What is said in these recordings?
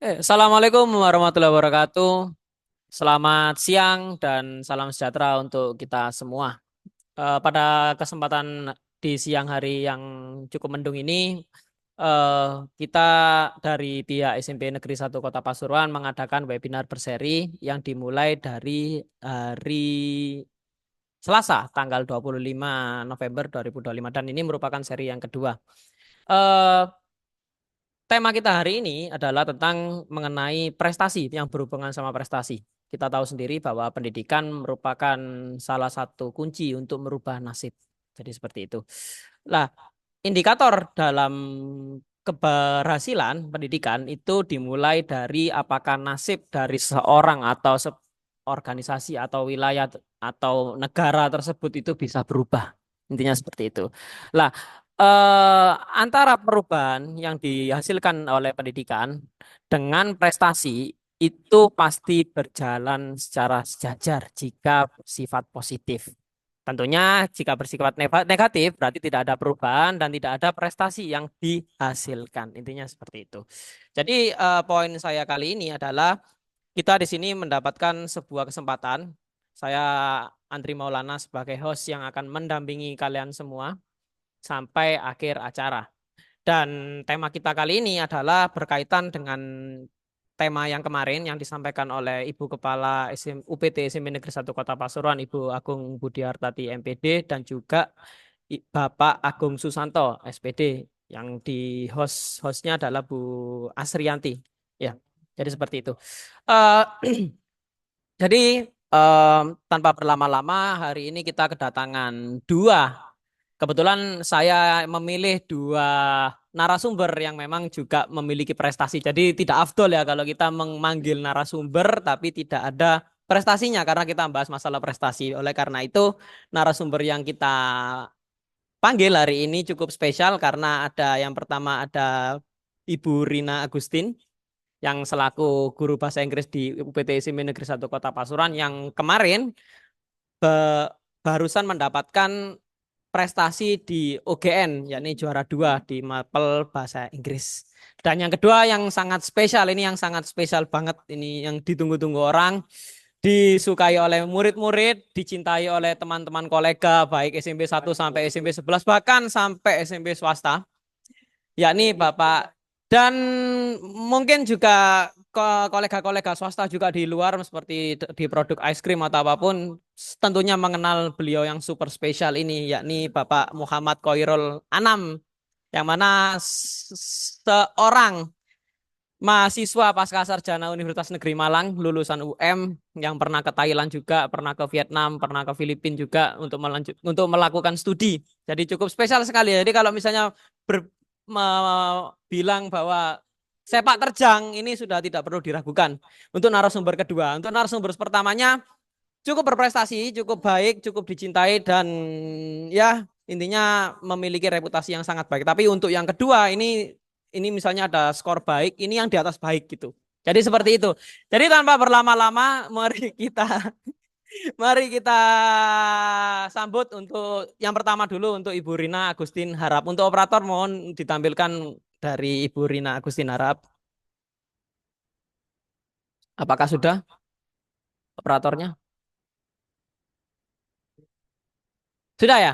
Assalamualaikum warahmatullahi wabarakatuh. Selamat siang dan salam sejahtera untuk kita semua. Pada kesempatan di siang hari yang cukup mendung ini, eh, kita dari pihak SMP Negeri 1 Kota Pasuruan mengadakan webinar berseri yang dimulai dari hari Selasa, tanggal 25 November 2025 dan ini merupakan seri yang kedua. Eh, Tema kita hari ini adalah tentang mengenai prestasi yang berhubungan sama prestasi. Kita tahu sendiri bahwa pendidikan merupakan salah satu kunci untuk merubah nasib. Jadi seperti itu. Lah, indikator dalam keberhasilan pendidikan itu dimulai dari apakah nasib dari seseorang atau organisasi atau wilayah atau negara tersebut itu bisa berubah. Intinya seperti itu. Lah, eh, antara perubahan yang dihasilkan oleh pendidikan dengan prestasi itu pasti berjalan secara sejajar jika sifat positif. Tentunya jika bersifat negatif berarti tidak ada perubahan dan tidak ada prestasi yang dihasilkan. Intinya seperti itu. Jadi poin saya kali ini adalah kita di sini mendapatkan sebuah kesempatan. Saya Andri Maulana sebagai host yang akan mendampingi kalian semua sampai akhir acara. Dan tema kita kali ini adalah berkaitan dengan tema yang kemarin yang disampaikan oleh Ibu Kepala UPT SMP Negeri 1 Kota Pasuruan, Ibu Agung Budiartati MPD dan juga Bapak Agung Susanto SPD yang di hostnya adalah Bu Asrianti. Ya, jadi seperti itu. Eh, jadi tanpa berlama-lama hari ini kita kedatangan dua. Kebetulan saya memilih dua narasumber yang memang juga memiliki prestasi. Jadi tidak afdol ya kalau kita memanggil narasumber tapi tidak ada prestasinya karena kita membahas masalah prestasi. Oleh karena itu narasumber yang kita panggil hari ini cukup spesial karena ada yang pertama ada Ibu Rina Agustin yang selaku guru bahasa Inggris di UPT ISIP Negeri 1 Kota Pasuruan yang kemarin barusan mendapatkan prestasi di OGN, yakni juara dua di Mapel Bahasa Inggris. Dan yang kedua yang sangat spesial, ini yang sangat spesial banget, ini yang ditunggu-tunggu orang, disukai oleh murid-murid, dicintai oleh teman-teman kolega, baik SMP 1 sampai SMP 11, bahkan sampai SMP swasta, yakni Bapak dan mungkin juga kolega-kolega swasta juga di luar seperti di produk ice cream atau apapun tentunya mengenal beliau yang super spesial ini yakni Bapak Muhammad Koirul Anam yang mana seorang mahasiswa pasca sarjana Universitas Negeri Malang lulusan UM yang pernah ke Thailand juga, pernah ke Vietnam, pernah ke Filipina juga untuk melakukan studi. Jadi cukup spesial sekali. Jadi kalau misalnya bilang bahwa sepak terjang ini sudah tidak perlu diragukan. Untuk narasumber kedua, untuk narasumber pertamanya cukup berprestasi, cukup baik, cukup dicintai dan ya intinya memiliki reputasi yang sangat baik. Tapi untuk yang kedua ini misalnya ada skor baik, ini yang di atas baik gitu. Jadi seperti itu. Jadi tanpa berlama-lama, mari kita sambut untuk yang pertama dulu untuk Ibu Rina Agustin Harap. Untuk operator mohon ditampilkan dari Ibu Rina Agustin Harap. Apakah sudah operatornya? Sudah ya?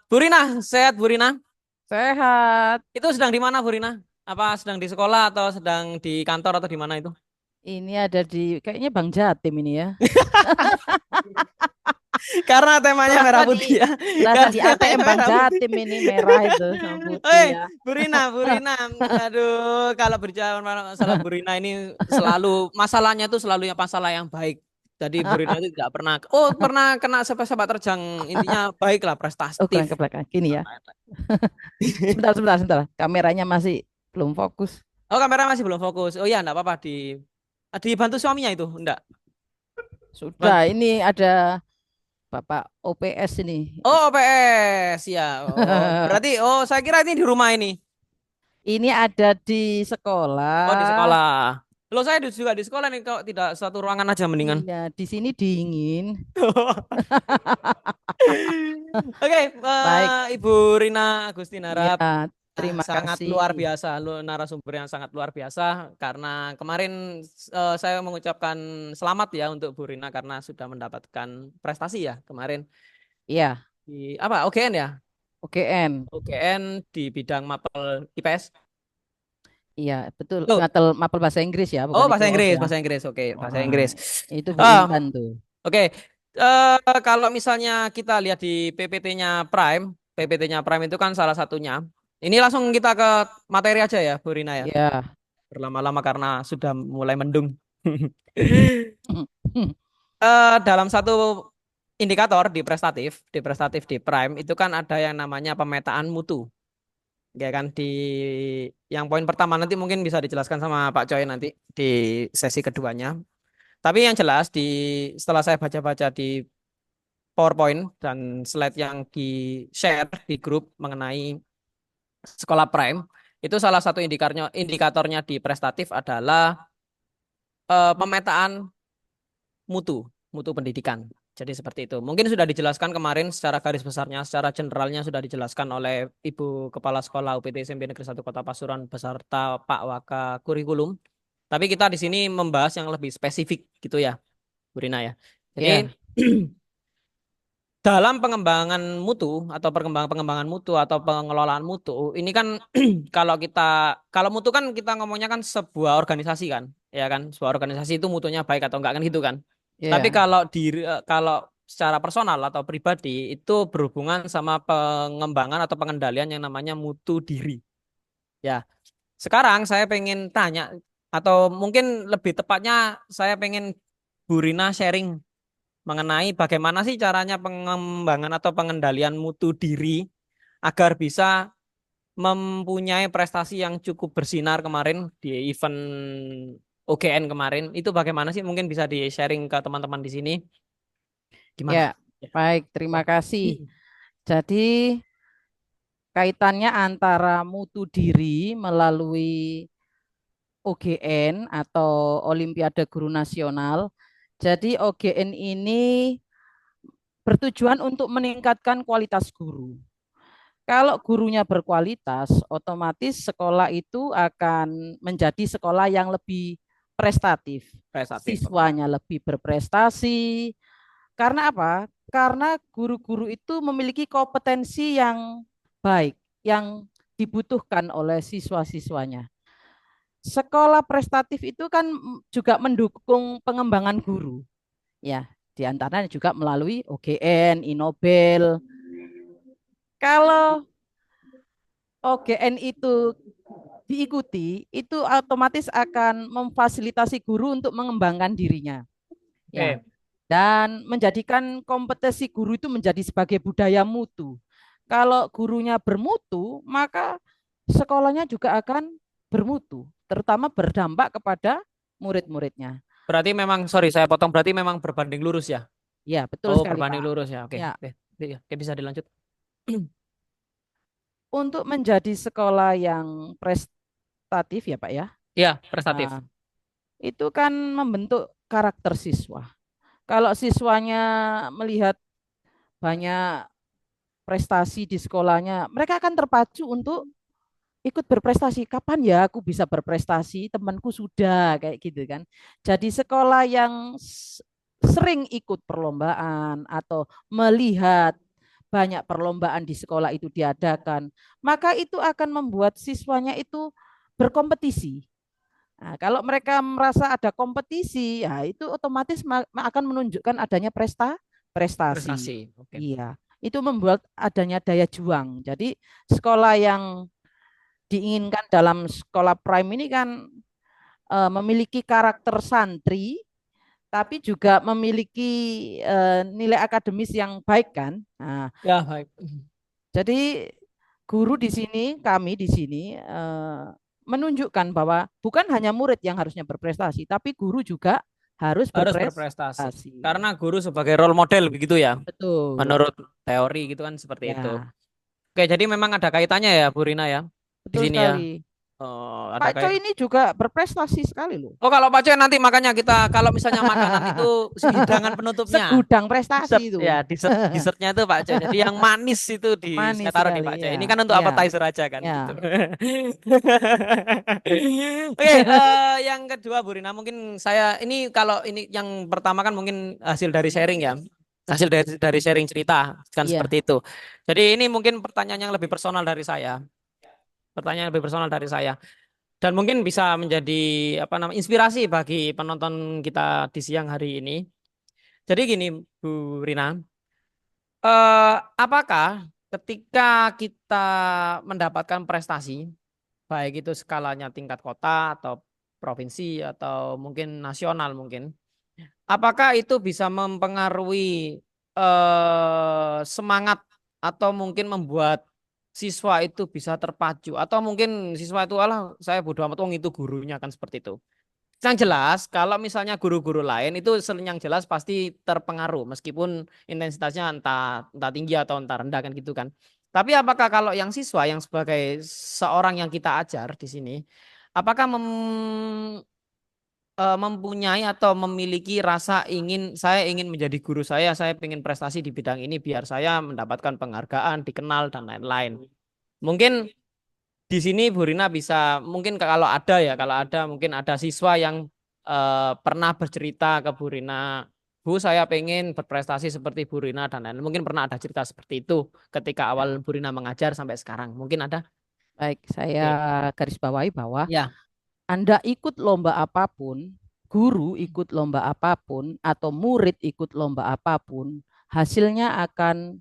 Bu Rina, sehat Bu Rina? Sehat. Itu sedang di mana Bu Rina? Apa sedang di sekolah atau sedang di kantor atau di mana itu? Ini ada di kayaknya Bang Jatim ini ya. Karena temanya merah Berasa putih di ya. berasa Karena di temanya ATM Bang merah putih. Jatim ini merah itu sama putih Eh, ya. Bu Rina, aduh, kalau berbicara masalah Bu Rina ini selalu masalahnya itu selalu yang masalah yang baik. Jadi Bu Rina itu tidak pernah, oh pernah kena sepak terjang, intinya baiklah Oh, prestatif. kurang ke belakang. Gini ya. Sebentar, sebentar, sebentar. Kameranya masih belum fokus. Oh kamera masih belum fokus. Oh ya, enggak apa-apa dibantu suaminya itu, enggak. Sudah, ini ada Bapak OPS ini. Oh, OPS ya. Oh, berarti saya kira ini di rumah ini. Ini ada di Oh, di sekolah. sekolah. Lo saya juga di sekolah nih kok tidak satu ruangan aja mendingan. Iya, di sini dingin. Oke, Baik, Ibu Rina Agustin ya. Harap. Terima Sangat kasih. luar biasa, narasumber yang sangat luar biasa karena kemarin saya mengucapkan selamat ya untuk Bu Rina karena sudah mendapatkan prestasi ya kemarin Iya, di apa OGN ya, UGN. OGN di bidang mapel IPS. Iya, betul. Loh, Mapel bahasa Inggris ya, oh bukan bahasa IPS Inggris, ya. bahasa Inggris, oke bahasa Ah, Inggris. itu Bu Ah, Intan tuh. oke. Kalau misalnya kita lihat di PPT-nya Prime, PPT-nya Prime itu kan salah satunya. Ini langsung kita ke materi aja ya, Bu Rina ya. Ya. Berlama-lama karena sudah mulai mendung. Dalam satu indikator di prestatif di Prime itu kan ada yang namanya pemetaan mutu. Ya kan di yang poin pertama nanti mungkin bisa dijelaskan sama Pak Coy nanti di sesi keduanya. Tapi yang jelas di setelah saya baca-baca di PowerPoint dan slide yang di share di grup mengenai sekolah Prime itu salah satu indikatornya di prestatif adalah pemetaan mutu, mutu pendidikan. Jadi seperti itu. Mungkin sudah dijelaskan kemarin secara garis besarnya, secara generalnya sudah dijelaskan oleh Ibu Kepala Sekolah UPT SMP Negeri 1 Kota Pasuruan beserta Pak Waka Kurikulum. Tapi kita di sini membahas yang lebih spesifik gitu ya, Bu Rina ya. Jadi Ya, dalam pengembangan mutu atau pengembangan mutu atau pengelolaan mutu ini kan kalau mutu kan kita ngomongnya kan sebuah organisasi kan, ya kan, sebuah organisasi itu mutunya baik atau enggak kan gitu kan. Tapi ya, kalau secara personal atau pribadi itu berhubungan sama pengembangan atau pengendalian yang namanya mutu diri. Ya, sekarang saya pengen tanya atau mungkin lebih tepatnya saya pengen Bu Rina sharing mengenai bagaimana sih caranya pengembangan atau pengendalian mutu diri agar bisa mempunyai prestasi yang cukup bersinar kemarin di event OGN kemarin. Itu bagaimana sih? Mungkin bisa di-sharing ke teman-teman di sini. ya. Gimana? Ya. Baik, terima kasih. Jadi kaitannya antara mutu diri melalui OGN atau Olimpiade Guru Nasional. Jadi OGN ini bertujuan untuk meningkatkan kualitas guru. Kalau gurunya berkualitas, otomatis sekolah itu akan menjadi sekolah yang lebih prestatif. Prestatif. Oke. Siswanya lebih berprestasi. Karena apa? Karena guru-guru itu memiliki kompetensi yang baik, yang dibutuhkan oleh siswa-siswanya. Sekolah prestatif itu kan juga mendukung pengembangan guru, ya. Di antaranya juga melalui OGN, Inobel. Kalau OGN itu diikuti, itu otomatis akan memfasilitasi guru untuk mengembangkan dirinya, ya. Oke. Dan menjadikan kompetensi guru itu menjadi sebagai budaya mutu. Kalau gurunya bermutu, maka sekolahnya juga akan bermutu, terutama berdampak kepada murid-muridnya. Berarti memang, sorry saya potong, berarti memang berbanding lurus ya? Ya, betul Oh, sekali, berbanding Pak. lurus ya. Oke, Ya, oke. Iya, oke, bisa dilanjut. untuk menjadi sekolah yang prestatif ya, Pak ya. Iya, prestatif. Nah, itu kan membentuk karakter siswa. Kalau siswanya melihat banyak prestasi di sekolahnya, mereka akan terpacu untuk ikut berprestasi. Kapan ya aku bisa berprestasi? Temanku sudah kayak gitu kan. Jadi sekolah yang sering ikut perlombaan atau melihat banyak perlombaan di sekolah itu diadakan, maka itu akan membuat siswanya itu berkompetisi. Nah, kalau mereka merasa ada kompetisi, ya itu otomatis akan menunjukkan adanya prestasi. Prestasi. Oke. Iya, itu membuat adanya daya juang. Jadi sekolah yang diinginkan dalam sekolah prime ini kan memiliki karakter santri, tapi juga memiliki nilai akademis yang baik kan. Nah, Ya, baik. jadi guru di sini, kami di sini menunjukkan bahwa bukan hanya murid yang harusnya berprestasi, tapi guru juga harus Harus berprestasi. berprestasi. Karena guru sebagai role model begitu ya. Betul, Menurut teori gitu kan seperti itu. ya, Oke, jadi memang ada kaitannya ya, Bu Rina ya. Di betul sini ya. sekali. Oh, ada Pak kayak. Coy ini juga berprestasi sekali loh. Oh, kalau Pak Coy nanti makanya kita kalau misalnya makanan itu hidangan penutupnya. Segudang Dessert prestasi itu. ya, dessertnya itu Pak Coy. Jadi yang manis itu saya Manis taruh di sekali Pak Coy. Ini ya. kan untuk Ya, appetizer aja kan gitu. ya. Oke, yang kedua Bu Rina, mungkin saya ini kalau ini yang pertama kan mungkin hasil dari sharing ya. Hasil dari sharing cerita kan Iya. seperti itu. Jadi ini mungkin pertanyaan yang lebih personal dari saya. Pertanyaan yang lebih personal dari saya. Dan mungkin bisa menjadi apa namanya inspirasi bagi penonton kita di siang hari ini. Jadi gini, Bu Rina, apakah ketika kita mendapatkan prestasi, baik itu skalanya tingkat kota atau provinsi atau mungkin nasional mungkin, apakah itu bisa mempengaruhi semangat atau mungkin membuat siswa itu bisa terpacu atau mungkin siswa itu alah saya bodoh amat wong itu gurunya kan seperti itu. Yang jelas, kalau misalnya guru-guru lain itu yang jelas pasti terpengaruh meskipun intensitasnya entah tinggi atau entah rendah kan gitu kan. Tapi apakah kalau yang siswa yang sebagai seorang yang kita ajar di sini, apakah mempunyai atau memiliki rasa saya ingin menjadi guru saya ingin prestasi di bidang ini biar saya mendapatkan penghargaan, dikenal dan lain-lain. Mungkin di sini Bu Rina bisa mungkin kalau ada mungkin ada siswa yang pernah bercerita ke Bu Rina, Bu saya pengen berprestasi seperti Bu Rina dan lain-lain. Mungkin pernah ada cerita seperti itu ketika awal Bu Rina mengajar sampai sekarang. Mungkin ada? Baik, saya Oke. garis bawahi bahwa Ya, Anda ikut lomba apapun, guru ikut lomba apapun, atau murid ikut lomba apapun, hasilnya akan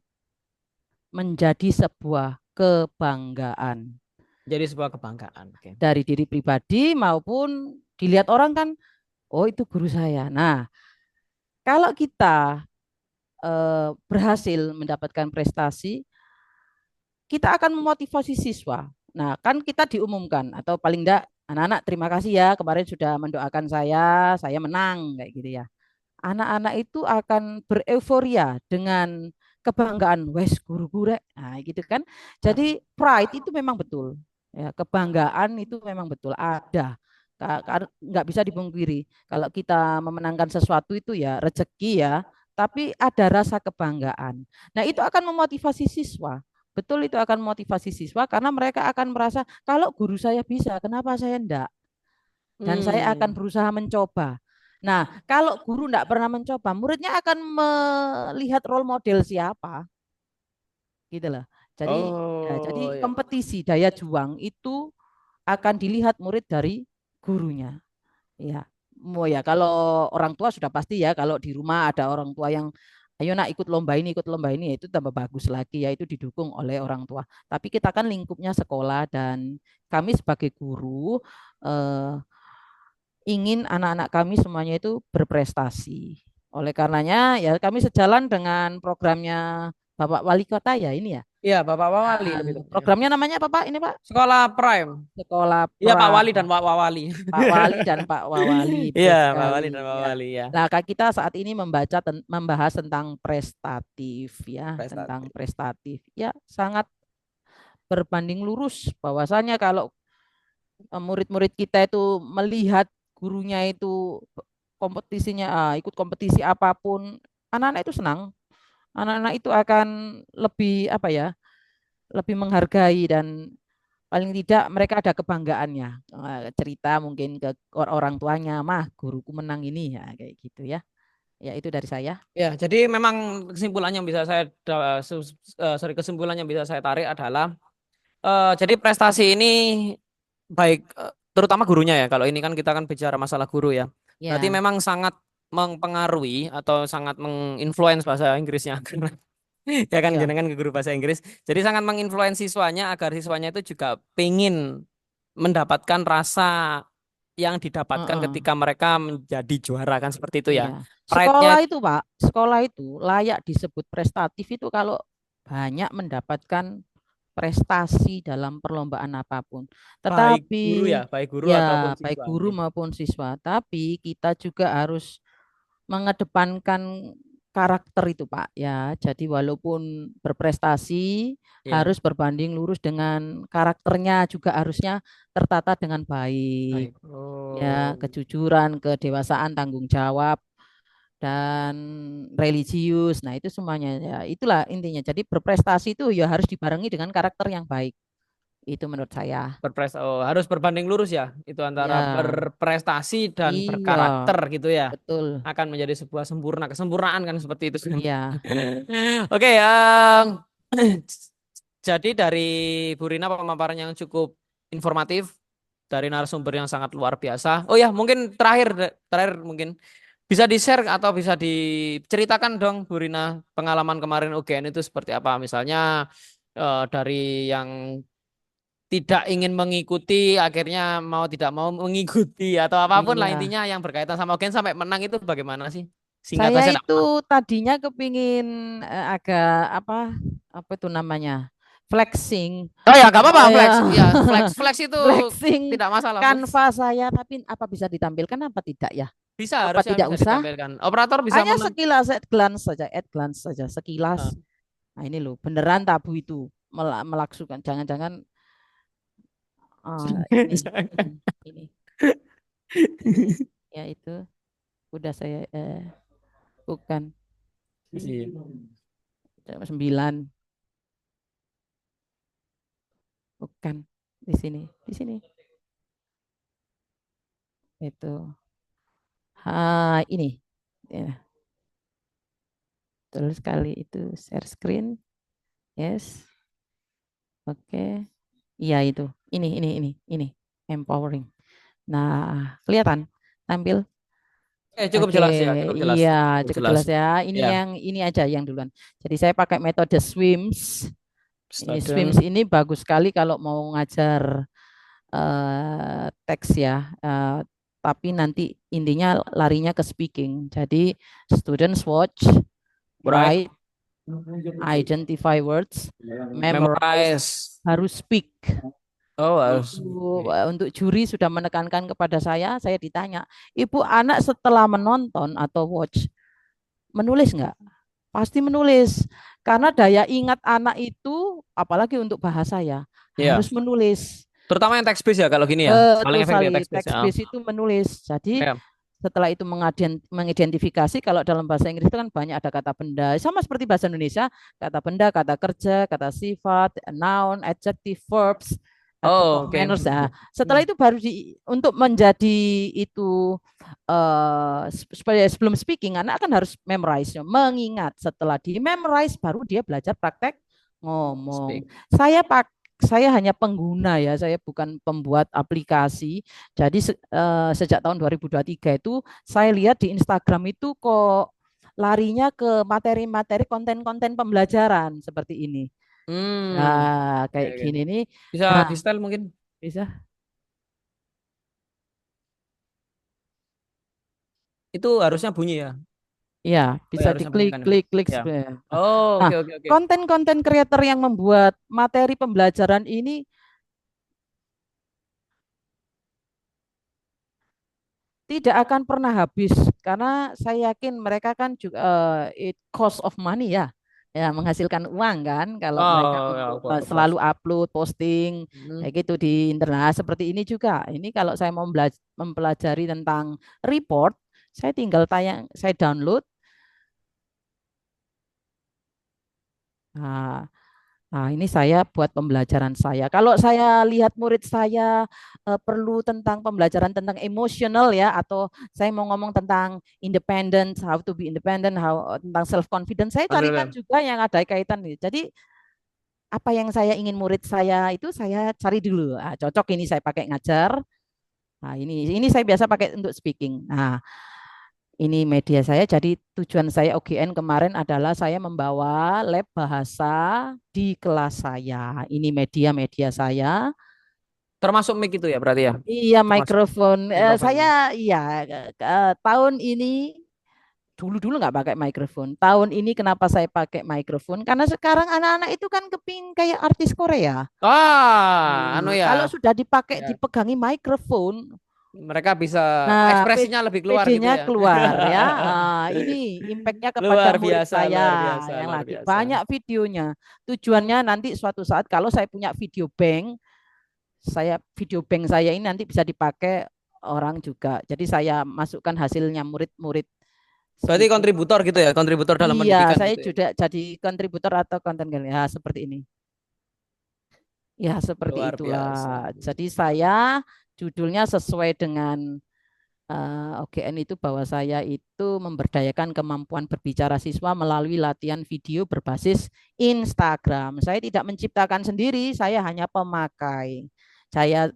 menjadi sebuah kebanggaan jadi sebuah kebanggaan. Oke. dari diri pribadi maupun dilihat orang kan, oh itu guru saya. Nah, kalau kita berhasil mendapatkan prestasi, kita akan memotivasi siswa. Nah, kan kita diumumkan atau paling enggak anak-anak terima kasih ya kemarin sudah mendoakan saya menang kayak gitu ya. Anak-anak itu akan bereuforia dengan kebanggaan, wes guru-guru, nah gitu kan. Jadi pride itu memang betul, ya kebanggaan itu memang betul ada. Nggak bisa dipungkiri. Kalau kita memenangkan sesuatu itu ya rezeki ya, tapi ada rasa kebanggaan. Nah itu akan memotivasi siswa. Betul itu akan memotivasi siswa karena mereka akan merasa kalau guru saya bisa, kenapa saya enggak? Dan saya akan Hmm. berusaha mencoba. Nah, kalau guru tidak pernah mencoba, muridnya akan melihat role model siapa, gitu loh. Jadi Oh ya. kompetisi daya juang itu akan dilihat murid dari gurunya. Ya, mau ya kalau orang tua sudah pasti ya. Kalau di rumah ada orang tua yang ayo nak ikut lomba ini, ya itu tambah bagus lagi ya itu didukung oleh orang tua. Tapi kita kan lingkupnya sekolah dan kami sebagai guru eh, ingin anak-anak kami semuanya itu berprestasi. Oleh karenanya ya kami sejalan dengan programnya Bapak Wali Kota ya ini ya. Iya, Bapak Wawali Nah, lebih tepatnya. programnya namanya apa Pak? Ini Pak Sekolah Prime. Sekolah Iya, Pak Pra Wali dan Pak Wawali. Pak Wali dan Pak Wawali Iya, betul Pak Wali dan sekali Pak ya. Wali ya. Nah, kita saat ini membahas tentang prestatif ya, tentang Prestasi. prestatif. Ya, sangat berbanding lurus bahwasanya kalau murid-murid kita itu melihat gurunya itu kompetisinya ikut kompetisi apapun, anak-anak itu senang. Anak-anak itu akan lebih apa ya? Lebih menghargai dan paling tidak mereka ada kebanggaannya. Cerita mungkin ke orang tuanya, "Mah, guruku menang ini." Ya, kayak gitu ya. Ya, itu dari saya. Ya, jadi memang kesimpulan yang bisa kesimpulan yang bisa saya tarik adalah jadi prestasi ini baik terutama gurunya ya. Kalau ini kan kita kan bicara masalah guru ya. Berarti Ya, memang sangat mempengaruhi atau sangat menginfluence bahasa Inggrisnya. Ya kan ya. jenengan ke guru bahasa Inggris. Jadi sangat menginfluence siswanya agar siswanya itu juga pengen mendapatkan rasa yang didapatkan Heeh. ketika mereka menjadi juara kan seperti itu ya. Iya. Pride-nya Sekolah itu, Pak, sekolah itu layak disebut prestatif itu kalau banyak mendapatkan prestasi dalam perlombaan apapun. baik Tetapi guru ya, baik guru ataupun ya baik siswa guru mungkin. maupun siswa, tapi kita juga harus mengedepankan karakter itu Pak ya. Jadi walaupun berprestasi Ya, harus berbanding lurus dengan karakternya juga harusnya tertata dengan baik. baik. Ya, Oh, kejujuran, kedewasaan, tanggung jawab dan religius. Nah, itu semuanya ya. Itulah intinya. Jadi berprestasi itu ya harus dibarengi dengan karakter yang baik. Itu menurut saya. oh, harus berbanding lurus ya. Itu antara Ya, berprestasi dan iya, berkarakter gitu ya. betul. Akan menjadi sebuah kesempurnaan kan seperti itu kan. Iya, Oke, yang jadi dari Bu Rina pemaparan yang cukup informatif dari narasumber yang sangat luar biasa. Oh ya, mungkin terakhir mungkin bisa di-share atau bisa diceritakan dong Bu Rina pengalaman kemarin UGN itu seperti apa? Misalnya dari yang tidak ingin mengikuti akhirnya mau tidak mau mengikuti atau apapun lah iya. intinya yang berkaitan sama UGN sampai menang itu bagaimana sih? Singkat Saya saja enggak itu apa-apa. tadinya kepingin agak apa itu namanya flexing. Oh ya, nggak apa-apa Oh ya, flex. Ya, flex itu flexing tidak masalah flex. kanva saya, tapi apa bisa ditampilkan apa tidak ya? Bisa, Apa harusnya tidak bisa usah? ditampilkan. Operator bisa Hanya sekilas, at glance saja, sekilas. eh, Nah ini loh, beneran tabu itu melaksukan. Jangan-jangan ini, ya itu udah saya bukan Iya. 9, bukan di sini itu. Ini ya, betul sekali itu share screen, yes, oke, iya itu, ini empowering. Nah, kelihatan tampil. Cukup Oke, jelas ya, cukup jelas. iya Cukup cukup jelas. jelas ya. Ya, Ini aja yang duluan. Jadi saya pakai metode SWIMS. Ini SWIMS student. ini bagus sekali kalau mau ngajar teks ya. Tapi nanti intinya larinya ke speaking. Jadi students watch, Right. write, identify words, memorize, Memorize. harus speak. Oh, harus. Itu untuk juri sudah menekankan kepada saya ditanya, Ibu anak setelah menonton atau watch menulis nggak? Pasti menulis. Karena daya ingat anak itu, apalagi untuk bahasa ya, Iya. harus menulis. Terutama yang text based ya kalau gini ya. Paling Betul efektif sekali, text based text ya. based itu menulis. Jadi Ya. setelah itu mengidentifikasi, kalau dalam bahasa Inggris itu kan banyak ada kata benda. Sama seperti bahasa Indonesia, kata benda, kata kerja, kata sifat, noun, adjective, verbs, Oh, adverb, oke. manners. Nah, setelah itu baru untuk menjadi itu supaya sebelum speaking anak kan harus memorize, mengingat. Setelah di memorize baru dia belajar praktek ngomong. Speak. Saya hanya pengguna ya, saya bukan pembuat aplikasi. Jadi sejak tahun 2023 itu saya lihat di Instagram itu kok larinya ke materi-materi konten-konten pembelajaran seperti ini. Hmm. Nah, Oke, kayak oke. gini nih. Bisa Nah, di style mungkin. bisa. Itu harusnya bunyi ya. Ya, Oh, ya, bisa harusnya bunyi diklik, kan. klik, klik Ya. sebenarnya. Oh, Nah, oke, oke, oke. konten-konten creator yang membuat materi pembelajaran ini tidak akan pernah habis karena saya yakin mereka kan juga it cost of money ya. Ya, menghasilkan uang kan kalau mereka Oh, ya, of course. selalu upload, posting Hmm. kayak gitu di internet. Nah, seperti ini juga. Ini kalau saya mau mempelajari tentang report, saya tinggal saya download. Nah, Nah, ini saya buat pembelajaran saya. Kalau saya lihat murid saya perlu tentang pembelajaran tentang emosional ya, atau saya mau ngomong tentang independent, how to be independent, tentang self confidence, saya carikan Betul. juga yang ada kaitan nih. Jadi apa yang saya ingin murid saya itu saya cari dulu. Ah, cocok ini saya pakai ngajar. Nah, ini saya biasa pakai untuk speaking. Nah, ini media saya. Jadi tujuan saya OGN kemarin adalah saya membawa lab bahasa di kelas saya. Ini media-media saya. Termasuk mic itu ya berarti ya. Iya, Termasuk mikrofon. mikrofon. Saya iya tahun ini dulu-dulu nggak pakai mikrofon. Tahun ini kenapa saya pakai mikrofon? Karena sekarang anak-anak itu kan kepingin kayak artis Korea. Anu Nah, ya. kalau sudah Ya. dipegangi mikrofon, Mereka bisa nah, ekspresinya lebih keluar gitu PD-nya ya. keluar ya. ini impactnya kepada Luar murid biasa, saya luar biasa, yang luar lagi biasa. banyak videonya. Tujuannya nanti suatu saat kalau saya punya video bank, video bank saya ini nanti bisa dipakai orang juga. Jadi saya masukkan hasilnya murid-murid Berarti segitu. kontributor gitu ya, kontributor dalam Iya, pendidikan saya gitu ya. juga jadi kontributor atau konten kreator. Ya, seperti ini. Ya, seperti Luar itulah. biasa. Jadi saya judulnya sesuai dengan OGN itu bahwa saya itu memberdayakan kemampuan berbicara siswa melalui latihan video berbasis Instagram. Saya tidak menciptakan sendiri, saya hanya pemakai. Saya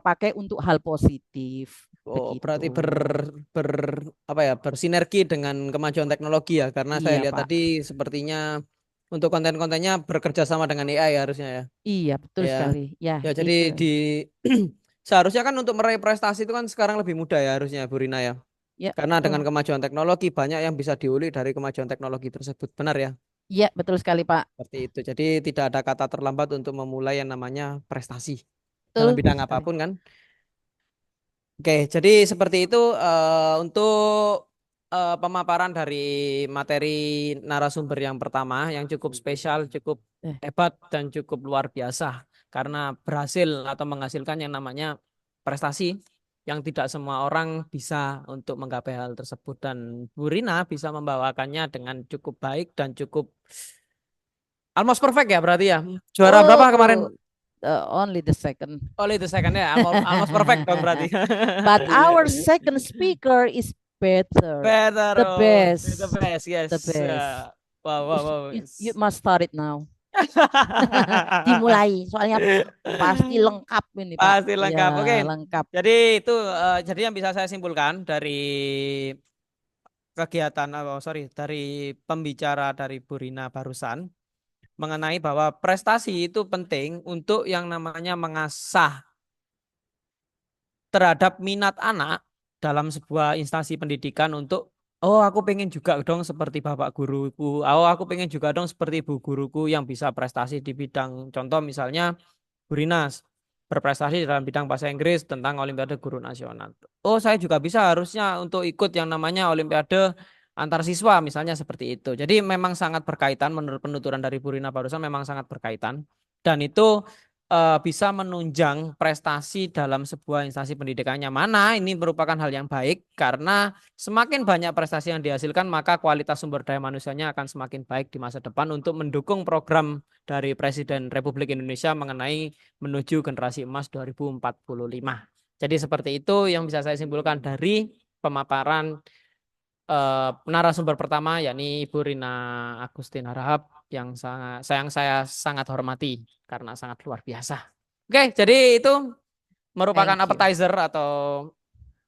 pakai untuk hal positif Oh, begitu. berarti ber apa ya, bersinergi dengan kemajuan teknologi ya, karena saya Iya, lihat Pak. tadi sepertinya untuk konten-kontennya bekerja sama dengan AI harusnya ya. Iya, betul Ya. sekali. Ya, Ya, jadi itu. di seharusnya kan untuk meraih prestasi itu kan sekarang lebih mudah ya harusnya Bu Rina ya. Ya, Karena dengan betul. kemajuan teknologi banyak yang bisa diulik dari kemajuan teknologi tersebut. Benar ya? Iya, betul sekali, Pak. Seperti itu. Jadi tidak ada kata terlambat untuk memulai yang namanya prestasi dalam Betul bidang sekali. apapun kan. Oke, jadi seperti itu untuk pemaparan dari materi narasumber yang pertama yang cukup spesial, cukup Eh, hebat dan cukup luar biasa karena berhasil atau menghasilkan yang namanya prestasi yang tidak semua orang bisa untuk menggapai hal tersebut dan Bu Rina bisa membawakannya dengan cukup baik dan cukup almost perfect ya berarti ya. Juara berapa kemarin? oh, only the second. Only the second ya, almost perfect dong berarti. But our second speaker is better, Better, the oh, the best, best, the yes. best. Wow, You, wow, wow. you must start it now. Dimulai, soalnya pasti lengkap ini Pak. Pasti Ya, lengkap. Oke. lengkap. Jadi itu jadi yang bisa saya simpulkan dari kegiatan sorry, dari pembicara dari Bu Rina barusan mengenai bahwa prestasi itu penting untuk yang namanya mengasah terhadap minat anak dalam sebuah instansi pendidikan untuk oh aku pengen juga dong seperti bapak guruku, oh aku pengen juga dong seperti ibu guruku yang bisa prestasi di bidang contoh misalnya Bu Rinas berprestasi dalam bidang bahasa Inggris tentang Olimpiade Guru Nasional. Oh saya juga bisa harusnya untuk ikut yang namanya Olimpiade antar siswa misalnya seperti itu. Jadi memang sangat berkaitan menurut penuturan dari Bu Rina barusan memang sangat berkaitan dan itu bisa menunjang prestasi dalam sebuah instansi pendidikannya. Mana ini merupakan hal yang baik karena semakin banyak prestasi yang dihasilkan maka kualitas sumber daya manusianya akan semakin baik di masa depan untuk mendukung program dari Presiden Republik Indonesia mengenai menuju generasi emas 2045. Jadi seperti itu yang bisa saya simpulkan dari pemaparan narasumber pertama yakni Ibu Rina Agustin Harahap yang saya sangat hormati karena sangat luar biasa. Oke, jadi itu merupakan Thank you. appetizer atau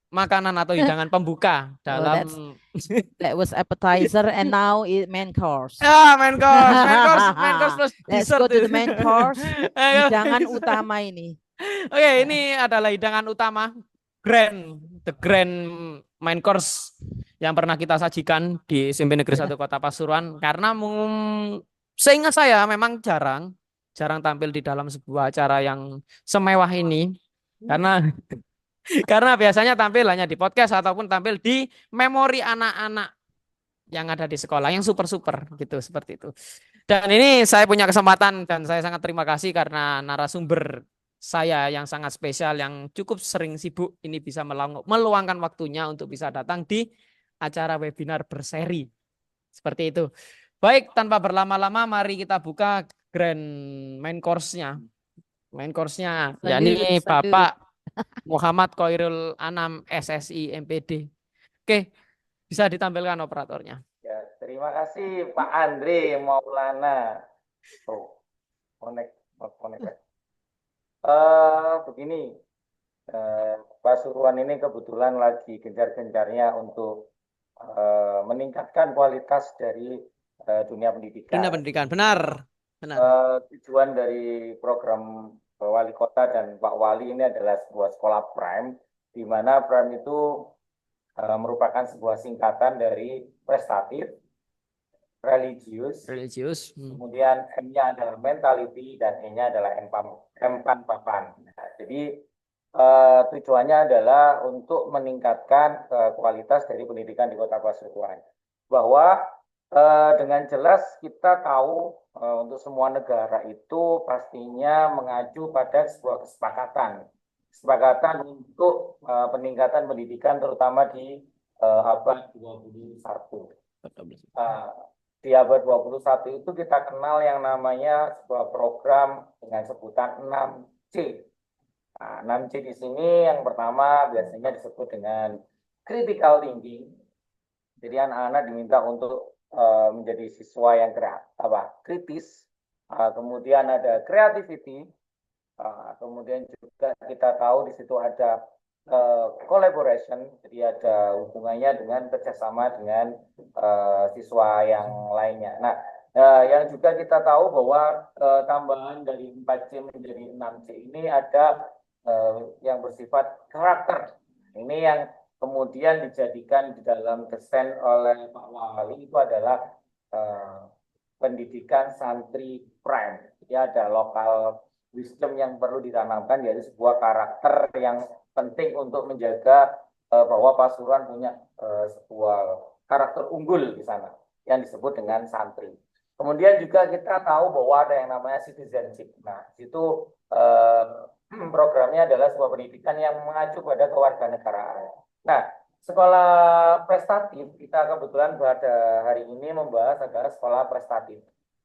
makanan atau hidangan pembuka Oh, dalam that was appetizer and now it main course. ah main course plus Let's dessert. go to the main course. Ayo. Hidangan utama ini. Oke, ini adalah hidangan utama the grand main course yang pernah kita sajikan di SMP Negeri 1 Kota Pasuruan karena seingat saya memang jarang tampil di dalam sebuah acara yang semewah ini karena karena biasanya tampil hanya di podcast ataupun tampil di memori anak-anak yang ada di sekolah yang super-super gitu seperti itu. Dan ini saya punya kesempatan dan saya sangat terima kasih karena narasumber saya yang sangat spesial yang cukup sering sibuk ini bisa meluangkan waktunya untuk bisa datang di acara webinar berseri. Seperti itu. Baik, tanpa berlama-lama mari kita buka grand main course-nya. Main course-nya Salute, yakni salute. Bapak Muhammad Koirul Anam SSI MPD. Oke, bisa ditampilkan operatornya. Ya, terima kasih Pak Andre Maulana. Oh, connect. Begini, Pasuruan ini kebetulan lagi gencar-gencarnya untuk meningkatkan kualitas dari dunia pendidikan. Dunia pendidikan, benar. Benar. Tujuan dari program Wali Kota dan Pak Wali ini adalah sebuah sekolah Prime, di mana Prime itu merupakan sebuah singkatan dari prestatif, religius, kemudian M-nya adalah mentality, dan E-nya adalah empan papan. Nah, jadi tujuannya adalah untuk meningkatkan kualitas dari pendidikan di Kota Pasuruan. bahwa dengan jelas kita tahu untuk semua negara itu pastinya mengacu pada sebuah kesepakatan untuk peningkatan pendidikan terutama di abad 21. Di abad 21 itu kita kenal yang namanya sebuah program dengan sebutan 6C. Nah, 6C di sini yang pertama biasanya disebut dengan critical thinking. Jadi anak-anak diminta untuk menjadi siswa yang kritis. Kemudian ada creativity. Kemudian juga kita tahu di situ ada collaboration, jadi ada hubungannya dengan kerjasama dengan siswa yang lainnya. Nah, yang juga kita tahu bahwa tambahan dari 4C menjadi 6C ini ada yang bersifat karakter. Ini yang kemudian dijadikan di dalam desain oleh Pak Wali itu adalah pendidikan santri prime. Jadi ada lokal wisdom yang perlu ditanamkan, yaitu sebuah karakter yang penting untuk menjaga bahwa Pasuruan punya sebuah karakter unggul di sana yang disebut dengan santri. Kemudian juga kita tahu bahwa ada yang namanya citizenship. Nah, itu programnya adalah sebuah pendidikan yang mengacu pada kewarganegaraan. Nah, sekolah prestatif kita kebetulan pada hari ini membahas adalah sekolah prestatif.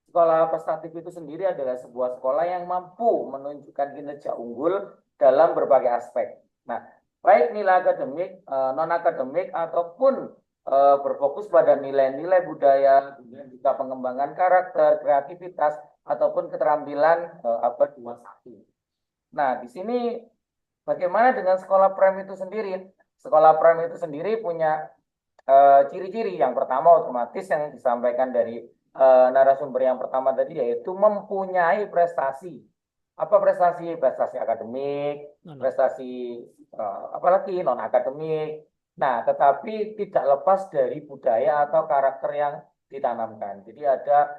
Sekolah prestatif itu sendiri adalah sebuah sekolah yang mampu menunjukkan kinerja unggul dalam berbagai aspek. Nah, baik nilai akademik, non-akademik, ataupun berfokus pada nilai-nilai budaya, kemudian juga pengembangan karakter, kreativitas, ataupun keterampilan abad 21. Nah, di sini bagaimana dengan sekolah prime itu sendiri? Sekolah prime itu sendiri punya ciri-ciri. Yang pertama otomatis yang disampaikan dari narasumber yang pertama tadi, yaitu mempunyai prestasi. Apa prestasi? Prestasi akademik, prestasi apalagi non-akademik. Nah, tetapi tidak lepas dari budaya atau karakter yang ditanamkan. Jadi ada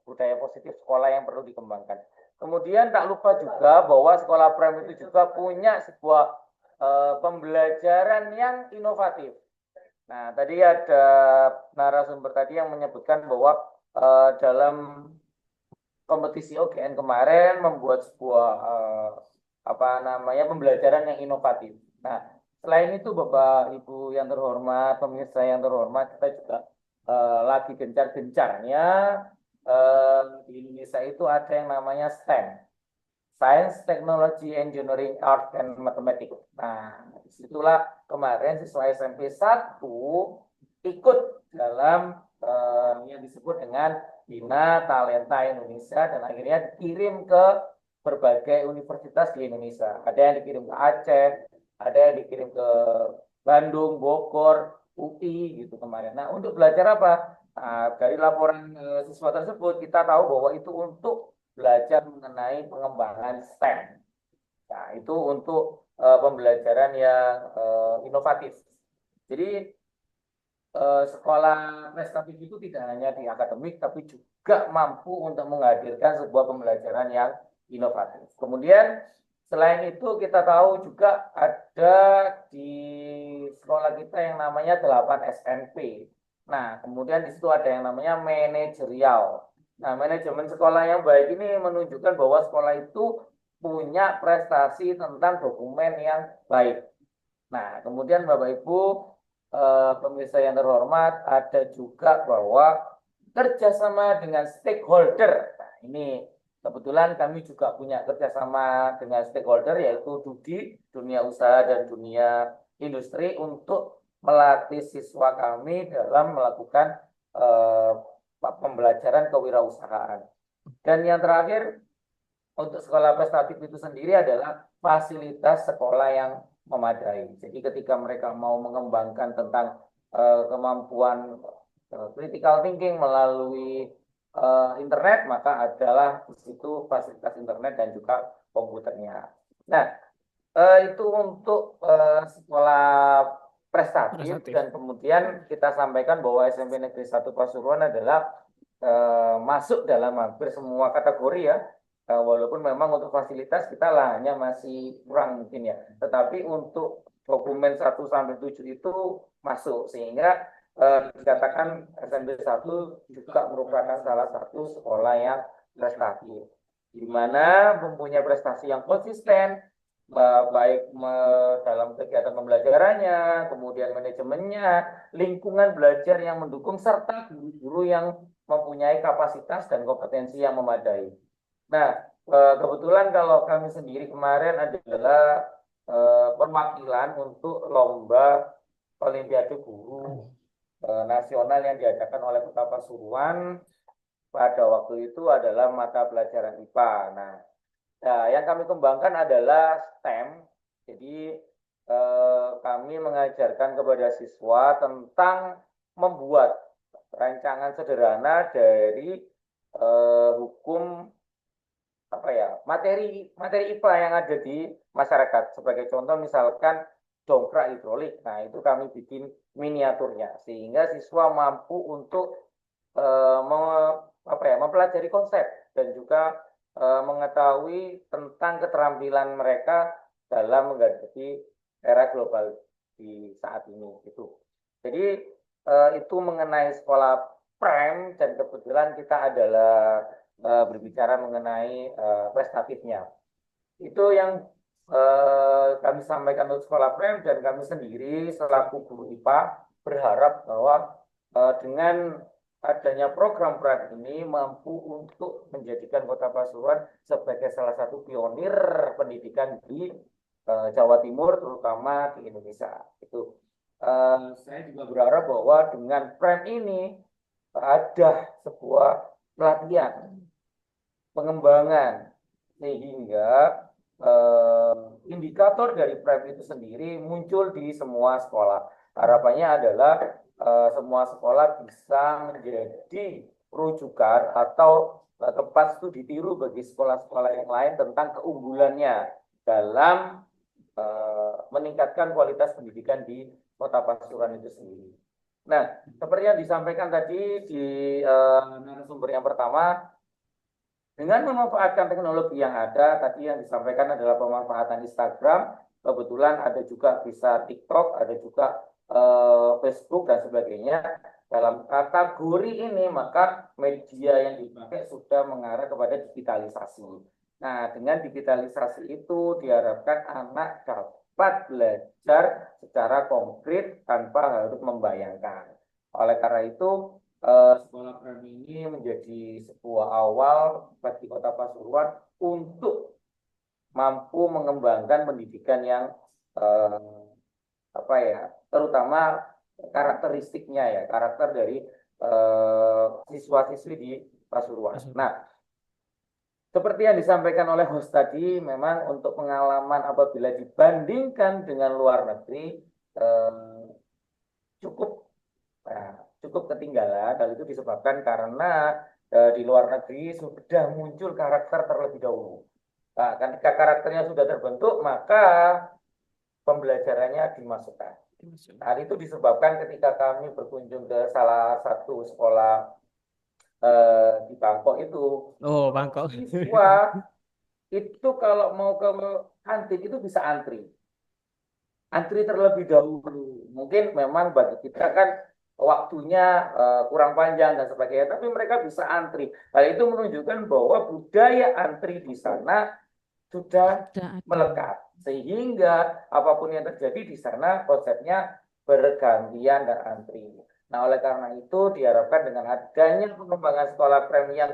budaya positif sekolah yang perlu dikembangkan. Kemudian tak lupa juga bahwa sekolah prime itu juga punya sebuah pembelajaran yang inovatif. Nah, tadi ada narasumber tadi yang menyebutkan bahwa dalam kompetisi OGN kemarin membuat sebuah pembelajaran yang inovatif. Nah, selain itu Bapak Ibu yang terhormat, pemirsa yang terhormat, kita juga lagi gencar-gencarnya di Indonesia itu ada yang namanya STEM. Science, Technology, Engineering, Art, and Mathematics. Nah, disitulah kemarin siswa SMP 1 ikut dalam yang disebut dengan Bina Talenta Indonesia dan akhirnya dikirim ke berbagai universitas di Indonesia. Ada yang dikirim ke Aceh, ada yang dikirim ke Bandung, Bogor, UI gitu kemarin. Nah, untuk belajar apa? Nah, dari laporan siswa tersebut kita tahu bahwa itu untuk belajar mengenai pengembangan STEM. Nah, itu untuk pembelajaran yang inovatif. Jadi sekolah prestatif itu tidak hanya di akademik, tapi juga mampu untuk menghadirkan sebuah pembelajaran yang inovatif. Kemudian selain itu kita tahu juga ada di sekolah kita yang namanya 8 SNP. Nah, kemudian di situ ada yang namanya manajerial. Nah, manajemen sekolah yang baik ini menunjukkan bahwa sekolah itu punya prestasi tentang dokumen yang baik. Nah, kemudian Bapak Ibu pemirsa yang terhormat, ada juga bahwa kerjasama dengan stakeholder. Nah, ini kebetulan kami juga punya kerjasama dengan stakeholder, yaitu DUDI, dunia usaha dan dunia industri, untuk melatih siswa kami dalam melakukan pembelajaran kewirausahaan. Dan yang terakhir, untuk sekolah prestatif itu sendiri adalah fasilitas sekolah yang memadai. Jadi ketika mereka mau mengembangkan tentang kemampuan critical thinking melalui internet, maka adalah di situ fasilitas internet dan juga komputernya. Nah, itu untuk sekolah prestatif. Dan kemudian kita sampaikan bahwa SMP Negeri 1 Pasuruan adalah masuk dalam hampir semua kategori ya. Walaupun memang untuk fasilitas kita lahannya masih kurang mungkin ya. Tetapi untuk dokumen 1 sampai 7 itu masuk, sehingga dikatakan SMP 1 juga merupakan salah satu sekolah yang prestatif, di mana mempunyai prestasi yang konsisten, baik dalam kegiatan pembelajarannya, kemudian manajemennya, lingkungan belajar yang mendukung, serta guru-guru yang mempunyai kapasitas dan kompetensi yang memadai. Nah, kebetulan kalau kami sendiri kemarin adalah perwakilan untuk lomba Olimpiade Guru nasional yang diadakan oleh Kota Pasuruan pada waktu itu adalah mata pelajaran IPA. Nah, yang kami kembangkan adalah STEM. Jadi kami mengajarkan kepada siswa tentang membuat rancangan sederhana dari hukum materi IPA yang ada di masyarakat. Sebagai contoh misalkan dongkrak hidrolik. Nah, itu kami bikin miniaturnya sehingga siswa mampu untuk mempelajari konsep dan juga mengetahui tentang keterampilan mereka dalam menghadapi era global di saat ini itu. Jadi itu mengenai sekolah prime, dan kebetulan kita adalah berbicara mengenai prestatifnya. Itu yang kami sampaikan untuk sekolah prem, dan kami sendiri selaku guru IPA berharap bahwa dengan adanya program prem ini mampu untuk menjadikan Kota Pasuruan sebagai salah satu pionir pendidikan di Jawa Timur, terutama di Indonesia. Itu saya juga berharap bahwa dengan prem ini ada sebuah pelatihan pengembangan sehingga indikator dari PrEP itu sendiri muncul di semua sekolah. Harapannya adalah semua sekolah bisa menjadi rujukan atau tempat studi tiru bagi sekolah-sekolah yang lain tentang keunggulannya dalam meningkatkan kualitas pendidikan di Kota Pasuruan itu sendiri. Nah, seperti yang disampaikan tadi di narasumber yang pertama, dengan memanfaatkan teknologi yang ada, tadi yang disampaikan adalah pemanfaatan Instagram, kebetulan ada juga bisa TikTok, ada juga Facebook dan sebagainya. Dalam kategori ini, maka media yang dipakai sudah mengarah kepada digitalisasi. Nah, dengan digitalisasi itu diharapkan anak dapat belajar secara konkret tanpa harus membayangkan. Oleh karena itu, sekolah prem ini menjadi sebuah awal bagi Kota Pasuruan untuk mampu mengembangkan pendidikan yang terutama karakteristiknya ya, karakter dari siswa-siswi di Pasuruan. Nah, seperti yang disampaikan oleh host tadi, memang untuk pengalaman apabila dibandingkan dengan luar negeri cukup ketinggalan. Hal itu disebabkan karena di luar negeri sudah muncul karakter terlebih dahulu. Nah, ketika karakternya sudah terbentuk, maka pembelajarannya dimasukkan. Hal itu disebabkan ketika kami berkunjung ke salah satu sekolah di Bangkok itu. Oh, Bangkok. Siswa itu kalau mau ke kantin itu bisa antri terlebih dahulu. Mungkin memang bagi kita kan waktunya kurang panjang dan sebagainya, tapi mereka bisa antri. Hal itu menunjukkan bahwa budaya antri di sana sudah melekat, sehingga apapun yang terjadi di sana konsepnya bergantian dan antri. Nah, oleh karena itu diharapkan dengan adanya pengembangan sekolah prem yang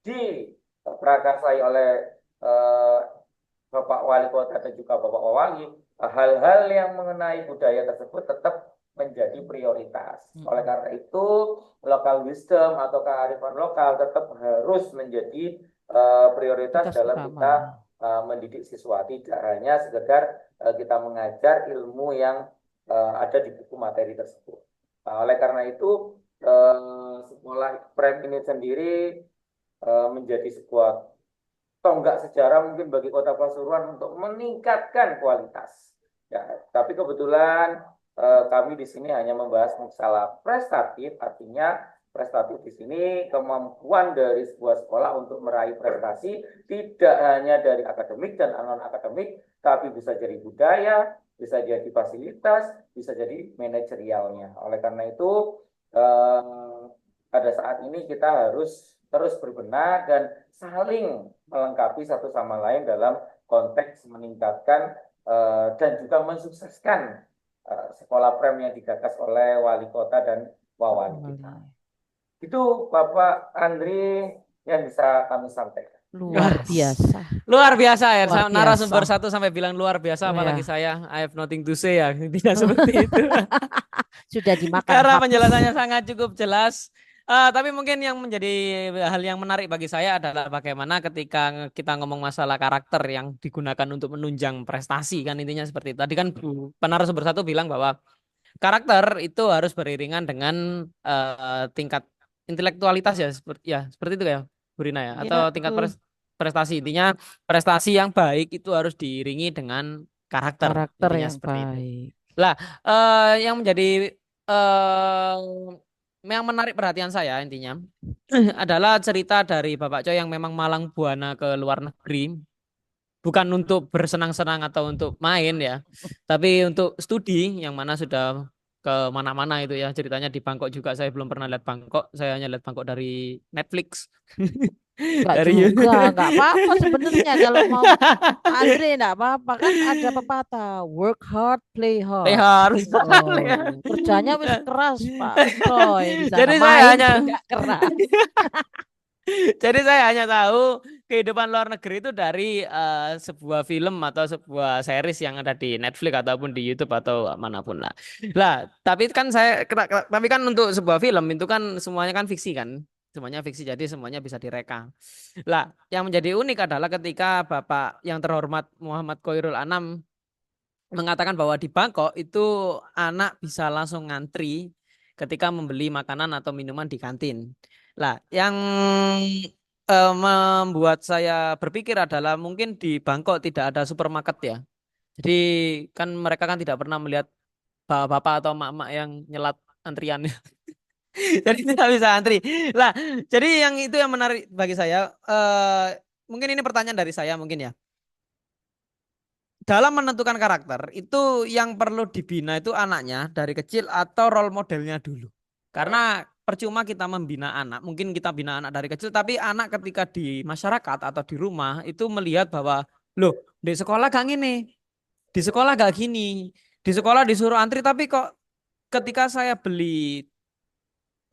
diprakarsai oleh Bapak Wali Kota dan juga Bapak Wali, hal-hal yang mengenai budaya tersebut tetap menjadi prioritas. Oleh karena itu, local wisdom atau kearifan lokal tetap harus menjadi prioritas dalam kita mendidik siswa. Tidak hanya sekedar kita mengajar ilmu yang ada di buku materi tersebut. Oleh karena itu, sekolah prem ini sendiri menjadi sebuah tonggak sejarah mungkin bagi Kota Pasuruan untuk meningkatkan kualitas. Ya, tapi kebetulan kami di sini hanya membahas masalah prestatif, artinya prestatif di sini kemampuan dari sebuah sekolah untuk meraih prestasi tidak hanya dari akademik dan non akademik, tapi bisa dari budaya, bisa jadi fasilitas, bisa jadi manajerialnya. Oleh karena itu, eh, pada saat ini kita harus terus berbenah dan saling melengkapi satu sama lain dalam konteks meningkatkan dan juga mensukseskan sekolah prem yang digagas oleh wali kota dan wawali kita. Itu Bapak Andri yang bisa kami sampaikan. Luar biasa. Luar biasa ya, Luar narasumber biasa. satu sampai bilang luar biasa, apalagi Ya, saya, I have nothing to say ya, tidak seperti itu. sudah dimakan Karena habis. penjelasannya sangat cukup jelas. Tapi mungkin yang menjadi hal yang menarik bagi saya adalah bagaimana ketika kita ngomong masalah karakter yang digunakan untuk menunjang prestasi, kan intinya seperti itu. Tadi kan penarasumber satu bilang bahwa karakter itu harus beriringan dengan tingkat intelektualitas ya seperti itu ya Bu Rina ya, Iya, atau tingkat betul. prestasi. Intinya prestasi yang baik itu harus diiringi dengan karakter, Karakter intinya yang seperti itu. baik. Lah, yang menjadi yang menarik perhatian saya intinya adalah cerita dari Bapak Coy yang memang malang buana ke luar negeri, bukan untuk bersenang-senang atau untuk main ya, tapi untuk studi yang mana sudah ke mana-mana itu ya. Ceritanya di Bangkok juga, saya belum pernah lihat Bangkok, saya hanya lihat Bangkok dari Netflix. Enggak Dari juga, enggak apa-apa sebenarnya kalau mau Andre enggak apa-apa kan ada pepatah work hard, play hard. Lehar. Oh, kerjanya wis keras Pak Coy di sana Jadi saya main hanya juga keras. Jadi saya hanya tahu kehidupan luar negeri itu dari sebuah film atau sebuah series yang ada di Netflix ataupun di YouTube atau manapun lah. Lah, tapi kan untuk sebuah film itu kan semuanya kan fiksi kan. Semuanya fiksi, jadi semuanya bisa direka. Lah, yang menjadi unik adalah ketika Bapak yang terhormat Muhammad Khairul Anam mengatakan bahwa di Bangkok itu anak bisa langsung ngantri ketika membeli makanan atau minuman di kantin. Lah, yang membuat saya berpikir adalah mungkin di Bangkok tidak ada supermarket ya. Jadi kan mereka kan tidak pernah melihat bapak-bapak atau emak-emak yang nyelat antriannya. Jadi tidak bisa antri. Lah, jadi yang itu yang menarik bagi saya. Mungkin ini pertanyaan dari saya mungkin ya. Dalam menentukan karakter itu yang perlu dibina itu anaknya dari kecil atau role modelnya dulu. Karena percuma kita membina anak, mungkin kita bina anak dari kecil, tapi anak ketika di masyarakat atau di rumah itu melihat bahwa, loh, di sekolah gak gini, di sekolah gak gini, di sekolah disuruh antri, tapi kok ketika saya beli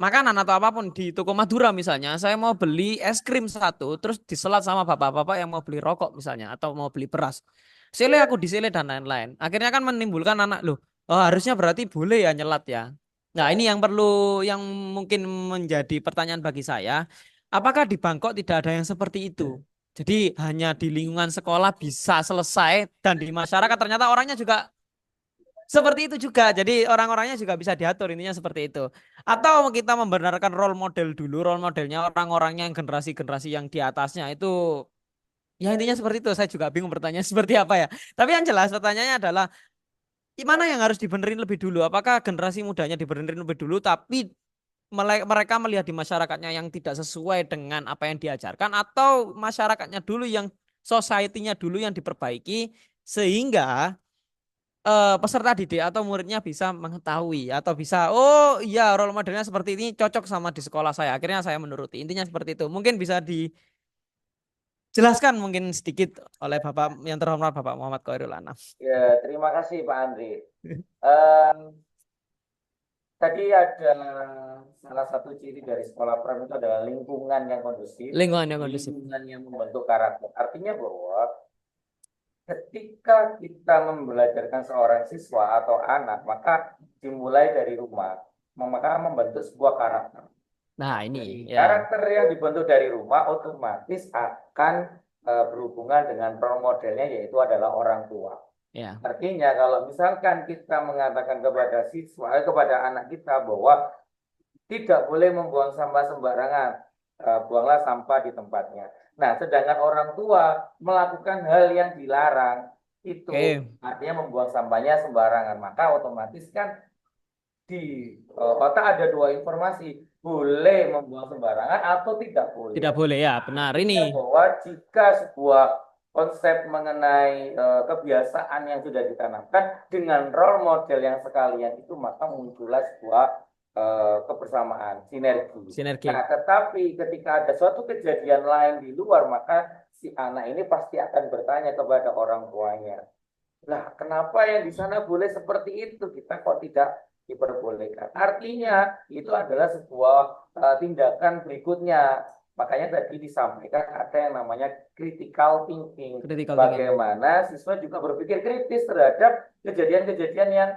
makanan atau apapun di toko Madura misalnya, saya mau beli es krim satu, terus diselat sama bapak-bapak yang mau beli rokok misalnya, atau mau beli beras. Sile aku disile dan lain-lain. Akhirnya kan menimbulkan anak loh. Oh, harusnya berarti boleh ya nyelat ya. Nah ini yang perlu, yang mungkin menjadi pertanyaan bagi saya. Apakah di Bangkok tidak ada yang seperti itu? Jadi hanya di lingkungan sekolah bisa selesai dan di masyarakat ternyata orangnya juga seperti itu juga. Jadi orang-orangnya juga bisa diatur, intinya seperti itu. Atau kita membenarkan role model dulu, role modelnya orang-orangnya yang generasi-generasi yang di atasnya itu ya intinya seperti itu. Saya juga bingung bertanya seperti apa ya. Tapi yang jelas pertanyaannya adalah mana yang harus dibenerin lebih dulu? Apakah generasi mudanya dibenerin lebih dulu tapi mereka melihat di masyarakatnya yang tidak sesuai dengan apa yang diajarkan, atau masyarakatnya dulu yang society-nya dulu yang diperbaiki sehingga peserta didik atau muridnya bisa mengetahui atau bisa, oh iya role modelnya seperti ini cocok sama di sekolah saya, akhirnya saya menuruti, intinya seperti itu. Mungkin bisa dijelaskan mungkin sedikit oleh Bapak yang terhormat Bapak Muhammad Khairul Anam. Ya, terima kasih Pak Andri. Em, Tadi ada salah satu ciri dari sekolah prem itu adalah lingkungan yang kondusif, Lingkungan yang kondusif. lingkungan yang membentuk karakter. Artinya bahwa ketika kita membelajarkan seorang siswa atau anak, maka dimulai dari rumah, maka membentuk sebuah karakter. Nah Jadi ini ya, karakter yang dibentuk dari rumah otomatis akan berhubungan dengan role modelnya, yaitu adalah orang tua. ya. Artinya kalau misalkan kita mengatakan kepada siswa, kepada anak kita bahwa tidak boleh membuang sampah sembarangan, buanglah sampah di tempatnya. Nah, sedangkan orang tua melakukan hal yang dilarang, itu Oke. artinya membuang sampahnya sembarangan. Maka otomatis kan di otak ada dua informasi, boleh membuang sembarangan atau tidak boleh. Tidak boleh ya, benar Artinya ini. bahwa jika sebuah konsep mengenai kebiasaan yang sudah ditanamkan dengan role model yang sekalian itu, maka muncullah sebuah kebersamaan, sinergi. Sinergi. Nah, tetapi ketika ada suatu kejadian lain di luar, maka si anak ini pasti akan bertanya kepada orang tuanya, lah, kenapa yang di sana boleh seperti itu, kita kok tidak diperbolehkan? Artinya itu adalah sebuah tindakan berikutnya. Makanya tadi disampaikan ada yang namanya critical thinking. Critical thinking. Bagaimana siswa juga berpikir kritis terhadap kejadian-kejadian yang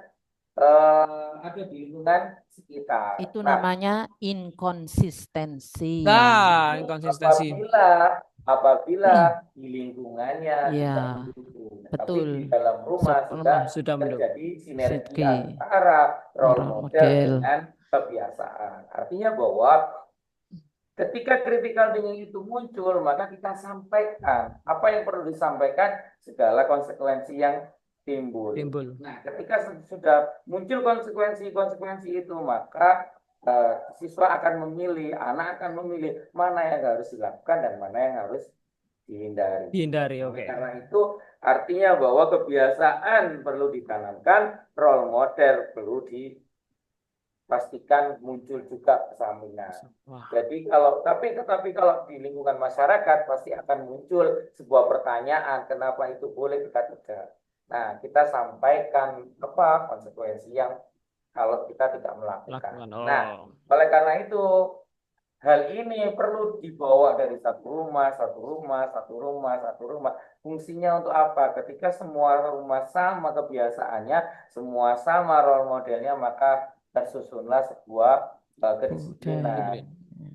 ada di lingkungan sekitar. Itu Nah, namanya inkonsistensi. Nah, inkonsistensi. apabila di lingkungannya Iya, tidak mendukung, tapi betul. di dalam rumah Sudah mendukung. terjadi sinergi Sinergi. antara role Role model model. dengan kebiasaan. Artinya bahwa ketika critical thinking itu muncul, maka kita sampaikan apa yang perlu disampaikan, segala konsekuensi yang timbul. Nah, ketika sudah muncul konsekuensi-konsekuensi itu, maka siswa akan memilih, anak akan memilih mana yang harus dilakukan dan mana yang harus dihindari. Oke. Karena itu artinya bahwa kebiasaan perlu ditanamkan, role model perlu dipastikan muncul juga kesaminan. Jadi tetapi kalau di lingkungan masyarakat pasti akan muncul sebuah pertanyaan, kenapa itu boleh, kita tidak. Nah, kita sampaikan apa konsekuensi yang kalau kita tidak melakukan. Nah, oleh karena itu hal ini perlu dibawa dari satu rumah. Fungsinya untuk apa? Ketika semua rumah sama kebiasaannya, semua sama role modelnya, maka tersusunlah sebuah kedisiplinan.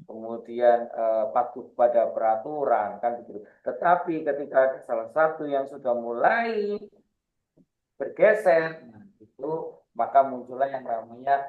Kemudian patuh pada peraturan, kan begitu. Tetapi ketika ada salah satu yang sudah mulai bergeser, itu maka muncullah yang namanya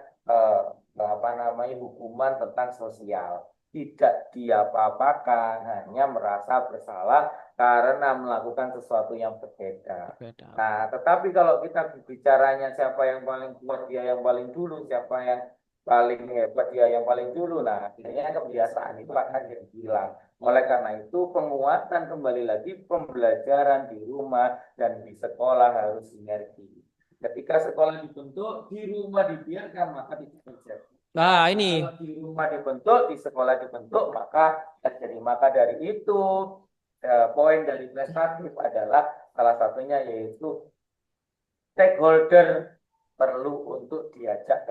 hukuman tentang sosial. Tidak diapa-apakan, hanya merasa bersalah karena melakukan sesuatu yang berbeda. Nah, tetapi kalau kita bicaranya siapa yang paling kuat, dia yang paling dulu, siapa yang paling hebat, dia yang paling dulu, nah akhirnya kebiasaan itu akan jadi hilang. Oleh karena itu, penguatan kembali lagi pembelajaran di rumah dan di sekolah harus sinergi. Ketika sekolah dibentuk, di rumah dibiarkan, maka tidak terjadi. Nah, ini kalau di rumah dibentuk, di sekolah dibentuk, maka terjadi. Maka dari itu, poin dari prestatif adalah salah satunya yaitu stakeholder perlu untuk diajak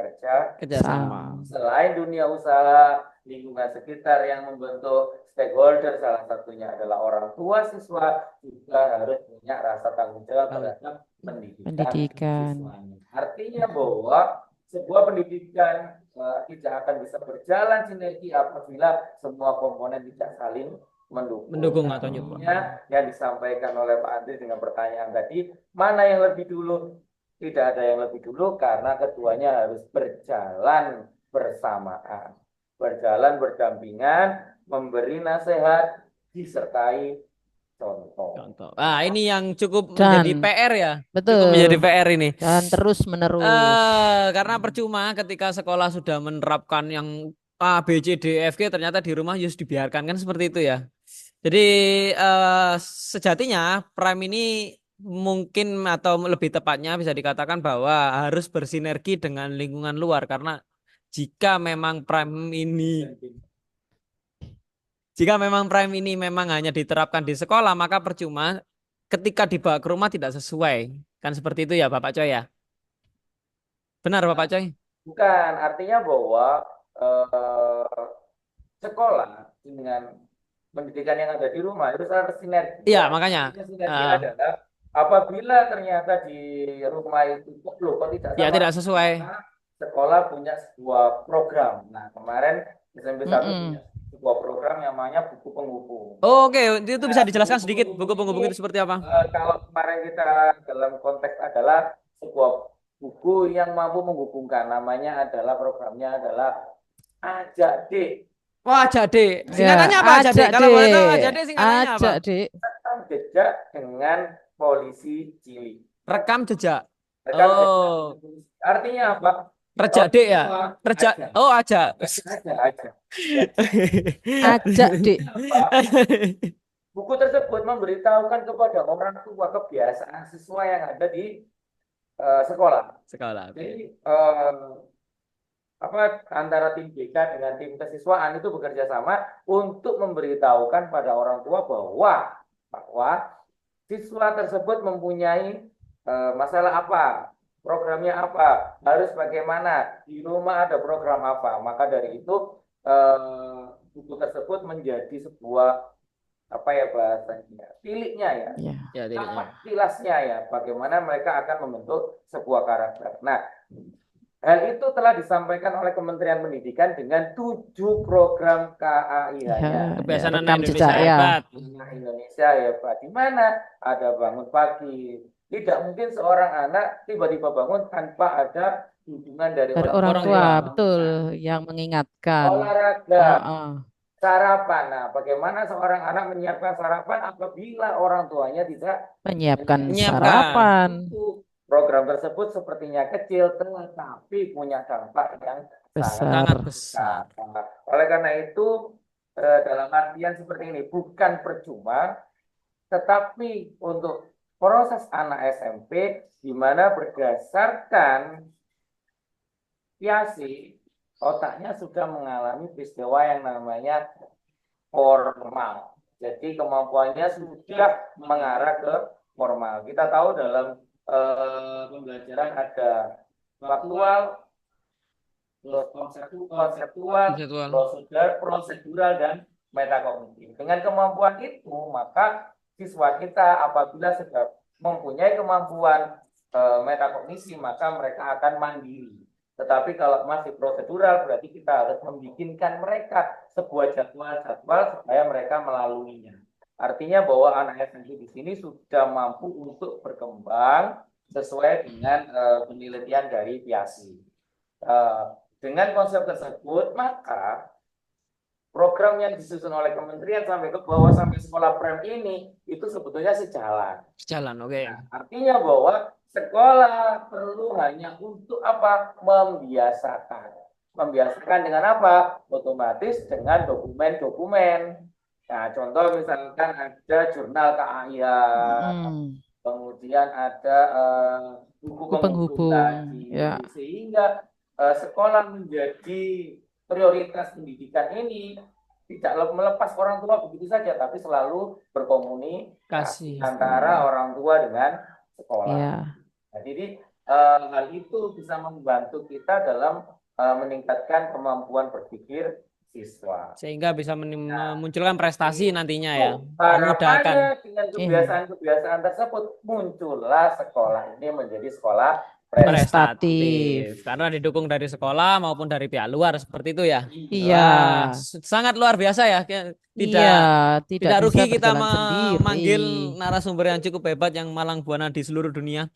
kerjasama. Selain dunia usaha, lingkungan sekitar yang membentuk stakeholder, salah satunya adalah orang tua siswa, juga harus punya rasa tanggung jawab terhadap pendidikan siswanya. Artinya bahwa sebuah pendidikan tidak akan bisa berjalan sinergi apabila semua komponen tidak saling mendukung. atau nyupport. Yang disampaikan oleh Pak Andri dengan pertanyaan tadi, mana yang lebih dulu? Tidak ada yang lebih dulu karena keduanya harus berjalan bersamaan, berjalan berdampingan, memberi nasihat, disertai contoh. Ah, ini yang cukup menjadi PR ya. Betul. Cukup menjadi PR ini. Dan terus menerus. Karena percuma ketika sekolah sudah menerapkan yang A, B, C, D, F, G, ternyata di rumah just dibiarkan, kan seperti itu ya. Jadi sejatinya Prime ini mungkin atau lebih tepatnya bisa dikatakan bahwa harus bersinergi dengan lingkungan luar, karena jika memang Prime ini memang hanya diterapkan di sekolah, maka percuma ketika dibawa ke rumah tidak sesuai. Kan seperti itu ya Bapak Coy ya? Benar Bapak Coy? Bukan, artinya bahwa sekolah dengan pendidikan yang ada di rumah itu harus sinergi. Iya, makanya. Sinergi adalah apabila ternyata di rumah itu kok tidak ya, tidak sesuai. Sekolah punya sebuah program. Nah, kemarin SMP 1 punya sebuah program yang namanya buku penghubung. Oke, itu bisa dijelaskan sedikit buku penghubung itu seperti apa? Kalau kemarin kita dalam konteks adalah sebuah buku yang mampu menghubungkan. Namanya adalah programnya adalah Ajak Dik. Wah, Ajak Dik. Singkatannya apa Ajak Dik? Kalau boleh tahu Ajak Dik singkatannya apa? Ajak Dik. Rekam jejak dengan polisi cilik. Rekam jejak. Rekam jejak. Artinya apa? Rejak Dik ya? Rejak. Oh, ajak. Ajak. Ajak Dik. buku tersebut memberitahukan kepada orang tua kebiasaan siswa yang ada di sekolah. Sekolah. Jadi antara tim BK dengan tim kesiswaan itu bekerja sama untuk memberitahukan pada orang tua bahwa siswa tersebut mempunyai masalah apa, programnya apa, harus bagaimana, di rumah ada program apa. Maka dari itu buku tersebut menjadi sebuah apa ya bahasanya, tiliknya ya, Ya, tidaknya. tilasnya ya, bagaimana mereka akan membentuk sebuah karakter. Nah, hal itu telah disampaikan oleh Kementerian Pendidikan dengan 7 program KAIH-nya. Kebiasaan anak rekam Indonesia jejak ya. hebat. Anak Indonesia hebat. Di mana ada bangun pagi. Tidak mungkin seorang anak tiba-tiba bangun tanpa ada dukungan dari Dari orang orang Orang tua, tua. betul, yang mengingatkan. olahraga, Heeh. sarapan. Nah, bagaimana seorang anak menyiapkan sarapan apabila orang tuanya tidak Menyiapkan Menyiapkan. sarapan itu? Program tersebut sepertinya kecil, tetapi punya dampak yang besar. Sangat besar. besar. Oleh karena itu, dalam artian seperti ini, bukan percuma, tetapi untuk proses anak SMP, di mana berdasarkan PIASI, otaknya sudah mengalami peristiwa yang namanya formal. Jadi kemampuannya sudah mengarah ke formal. Kita tahu dalam pembelajaran ada faktual, konseptual, prosedural, dan metakognitif. Dengan kemampuan itu, maka siswa kita apabila sudah mempunyai kemampuan metakognisi, maka mereka akan mandiri. Tetapi kalau masih prosedural, berarti kita harus membikinkan mereka sebuah jadwal-jadwal supaya mereka melaluinya. Artinya bahwa anak SMP di sini sudah mampu untuk berkembang sesuai dengan penelitian dari PIASI. Dengan konsep tersebut, maka program yang disusun oleh kementerian sampai ke bawah sampai sekolah prem ini itu sebetulnya sejalan. Sejalan, oke. Nah, artinya bahwa sekolah perlu hanya untuk apa? Membiasakan. Membiasakan dengan apa? Otomatis dengan dokumen-dokumen. Nah, contoh misalkan ada jurnal KAIH, kemudian ada buku penghubung tadi, ya. sehingga sekolah menjadi prioritas pendidikan ini tidak melepas orang tua begitu saja, tapi selalu berkomunikasi antara orang tua dengan sekolah. Ya. Nah, jadi hal itu bisa membantu kita dalam meningkatkan kemampuan berpikir siswa. Sehingga bisa memunculkan prestasi nantinya ya. Harapannya dengan kebiasaan-kebiasaan tersebut muncullah sekolah ini menjadi sekolah prestatif. Karena didukung dari sekolah maupun dari pihak luar seperti itu ya. Iya. Wah, sangat luar biasa ya. Tidak rugi kita memanggil narasumber yang cukup hebat yang malang buana di seluruh dunia.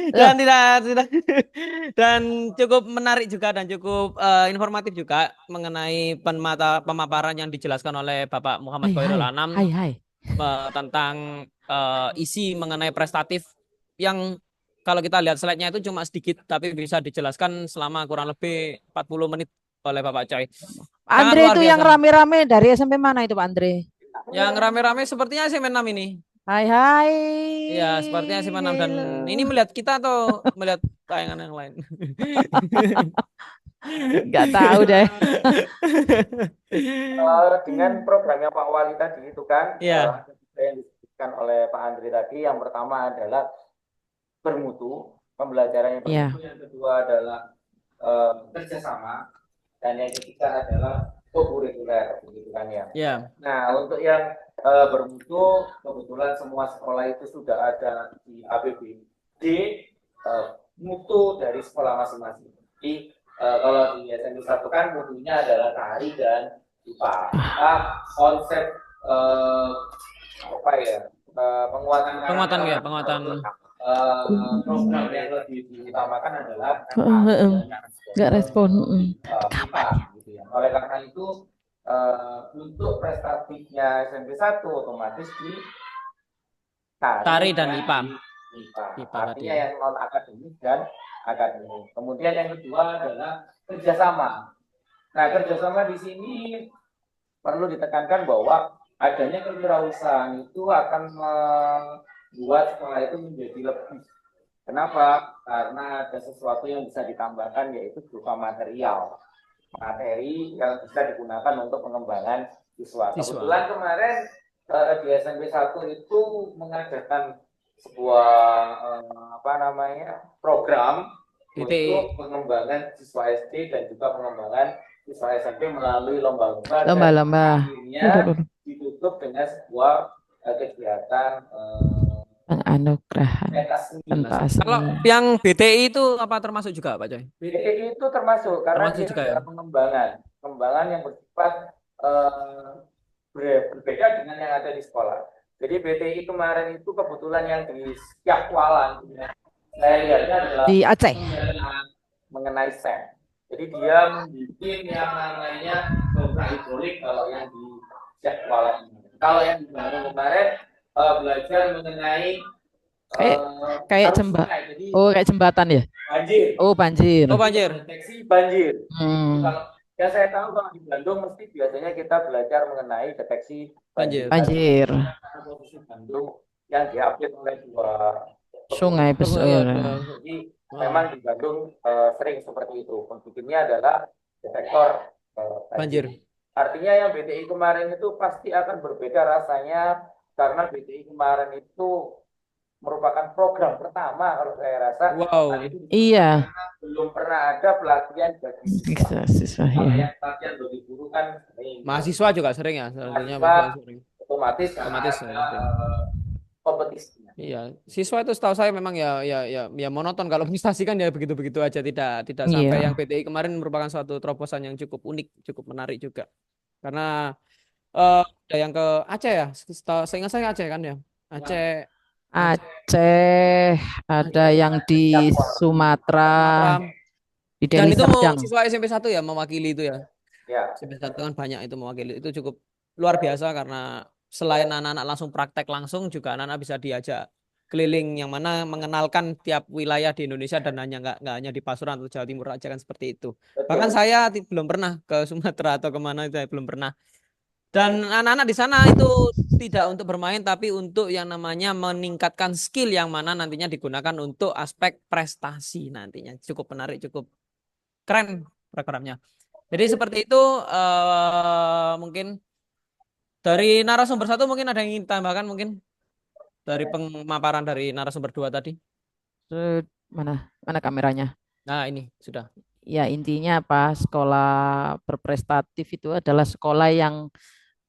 Dan dan cukup menarik juga dan cukup informatif juga mengenai pemaparan yang dijelaskan oleh Bapak Muhammad Khairul Anam tentang isi mengenai prestatif yang kalau kita lihat slide-nya itu cuma sedikit tapi bisa dijelaskan selama kurang lebih 40 menit oleh Bapak Choi. Andre itu yang rame-rame dari SMP mana itu Pak Andre? Yang rame-rame sepertinya SMP 6 ini. Hai. Ya, sepertinya SMP 6 dan ini melihat kita atau melihat tayangan yang lain? Nggak tahu deh. Dengan programnya Pak Wali tadi itu kan, yang disebutkan oleh Pak Andre tadi, yang pertama adalah bermutu, pembelajaran yang bermutu, yang kedua adalah kerjasama, dan yang ketiga adalah kokurikuler, begitu kan ya. Nah, untuk yang bermutu, kebetulan semua sekolah itu sudah ada di APBD mutu dari sekolah masing-masing. Jadi kalau di SMP 1 kan mutunya adalah tari dan IPA. Konsep penguatan program yang lebih diutamakan adalah nggak respon kapan gitu ya. Oleh karena itu untuk prestatifnya SMP 1 otomatis di tari dan IPA. Artinya yang non akademik dan akademik. Kemudian yang kedua adalah kerjasama. Nah, kerjasama di sini perlu ditekankan bahwa adanya kewirausahaan itu akan membuat sekolah itu menjadi lebih. Kenapa? Karena ada sesuatu yang bisa ditambahkan yaitu berupa material. Materi yang bisa digunakan untuk pengembangan siswa. Kebetulan kemarin di SMP 1 itu mengadakan sebuah program untuk pengembangan siswa SD dan juga pengembangan siswa SMP melalui lomba-lomba dan Lomba-lomba. akhirnya ditutup dengan sebuah kegiatan Penganugerahan pentas seni. pentas Kalau seni. yang BTI itu apa termasuk juga Pak Coy? BTI itu termasuk karena Termasuk dia juga ya. adalah pengembangan yang bersifat berbeda dengan yang ada di sekolah. Jadi BTI kemarin itu kebetulan yang di Siakwalan, saya lihatnya adalah Di Aceh. mengenai SEM. Jadi dia membuat yang namanya pompa hidrolik kalau yang di Siakwalan. Kalau yang di Bandung kemarin belajar mengenai Kayak arus jembatan. sungai. Jadi Oh, kayak jembatan ya? banjir. Oh, banjir. Oh banjir. Deteksi banjir. Hmm. Kalau yang saya tahu kalau di Bandung mesti biasanya kita belajar mengenai deteksi banjir. Banjir. Karena posisi Bandung yang diapit oleh dua Sungai besar. Jadi memang di Bandung sering seperti itu. Pentingnya adalah detektor banjir. Artinya yang BTI kemarin itu pasti akan berbeda rasanya karena BTI kemarin itu merupakan program pertama kalau saya rasa. Wow. Iya. Belum pernah ada pelatihan bagi siswa. Ya. Pelatihan bagi guru kan mahasiswa juga sering ya. Mahasiswa otomatis kompetisinya. Iya, siswa itu setahu saya memang ya monoton kalau prestasi kan ya begitu-begitu aja tidak sampai yang BTI kemarin merupakan suatu terobosan yang cukup unik, cukup menarik juga. Karena ada yang ke Aceh ya, saya ingat saya Aceh kan ya. Aceh, ada yang di Sumatera, di dan Deli itu Serdang. siswa SMP 1 ya mewakili itu ya. Ya. SMP 1 kan banyak itu mewakili, itu cukup luar biasa karena selain anak-anak langsung praktek langsung juga anak-anak bisa diajak keliling yang mana mengenalkan tiap wilayah di Indonesia dan nggak hanya di Pasuruan atau Jawa Timur aja kan seperti itu. Bahkan saya belum pernah ke Sumatera atau kemana itu belum pernah. Dan anak-anak di sana itu tidak untuk bermain tapi untuk yang namanya meningkatkan skill yang mana nantinya digunakan untuk aspek prestasi nantinya. Cukup menarik, cukup keren programnya. Jadi seperti itu mungkin dari narasumber satu mungkin ada yang ingin tambahkan mungkin dari pemaparan dari narasumber dua tadi. Mana kameranya? Nah ini sudah. Ya intinya apa? Sekolah berprestatif itu adalah sekolah yang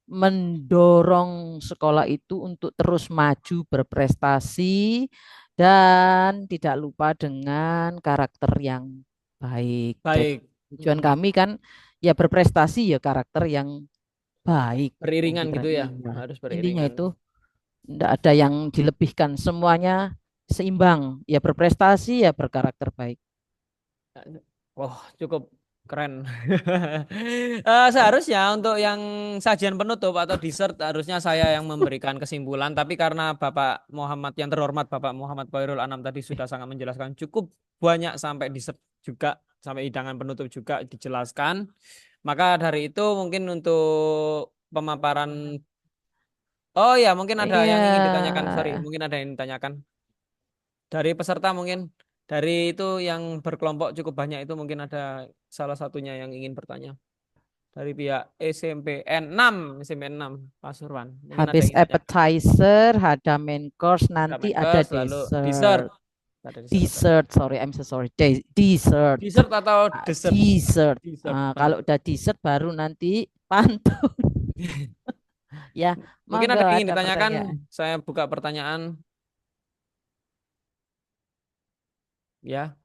mendorong sekolah itu untuk terus maju berprestasi dan tidak lupa dengan karakter yang baik. Baik. Tujuan kami kan ya berprestasi ya karakter yang baik. Beriringan gitu ya. Harus beriringan. Intinya itu tidak ada yang dilebihkan, semuanya seimbang. Ya berprestasi ya berkarakter baik. Wah, cukup keren. Seharusnya untuk yang sajian penutup atau dessert harusnya saya yang memberikan kesimpulan. Tapi karena Bapak Muhammad yang terhormat Bapak Muhammad Khairul Anam tadi sudah sangat menjelaskan cukup banyak sampai dessert juga sampai hidangan penutup juga dijelaskan. Maka dari itu mungkin untuk pemaparan. Oh ya mungkin ada yang ingin ditanyakan. Sorry, mungkin ada yang ditanyakan dari peserta mungkin. Dari itu yang berkelompok cukup banyak itu mungkin ada salah satunya yang ingin bertanya. Dari pihak SMPN 6 Pasuruan. Habis appetizer, ada main course, nanti ada dessert. Dessert, sorry, I'm so sorry. Dessert. Dessert atau dessert? Dessert. Nah, kalau udah dessert baru nanti pantun. Ya, mungkin ada yang ingin ditanyakan. Saya buka pertanyaan. Ya.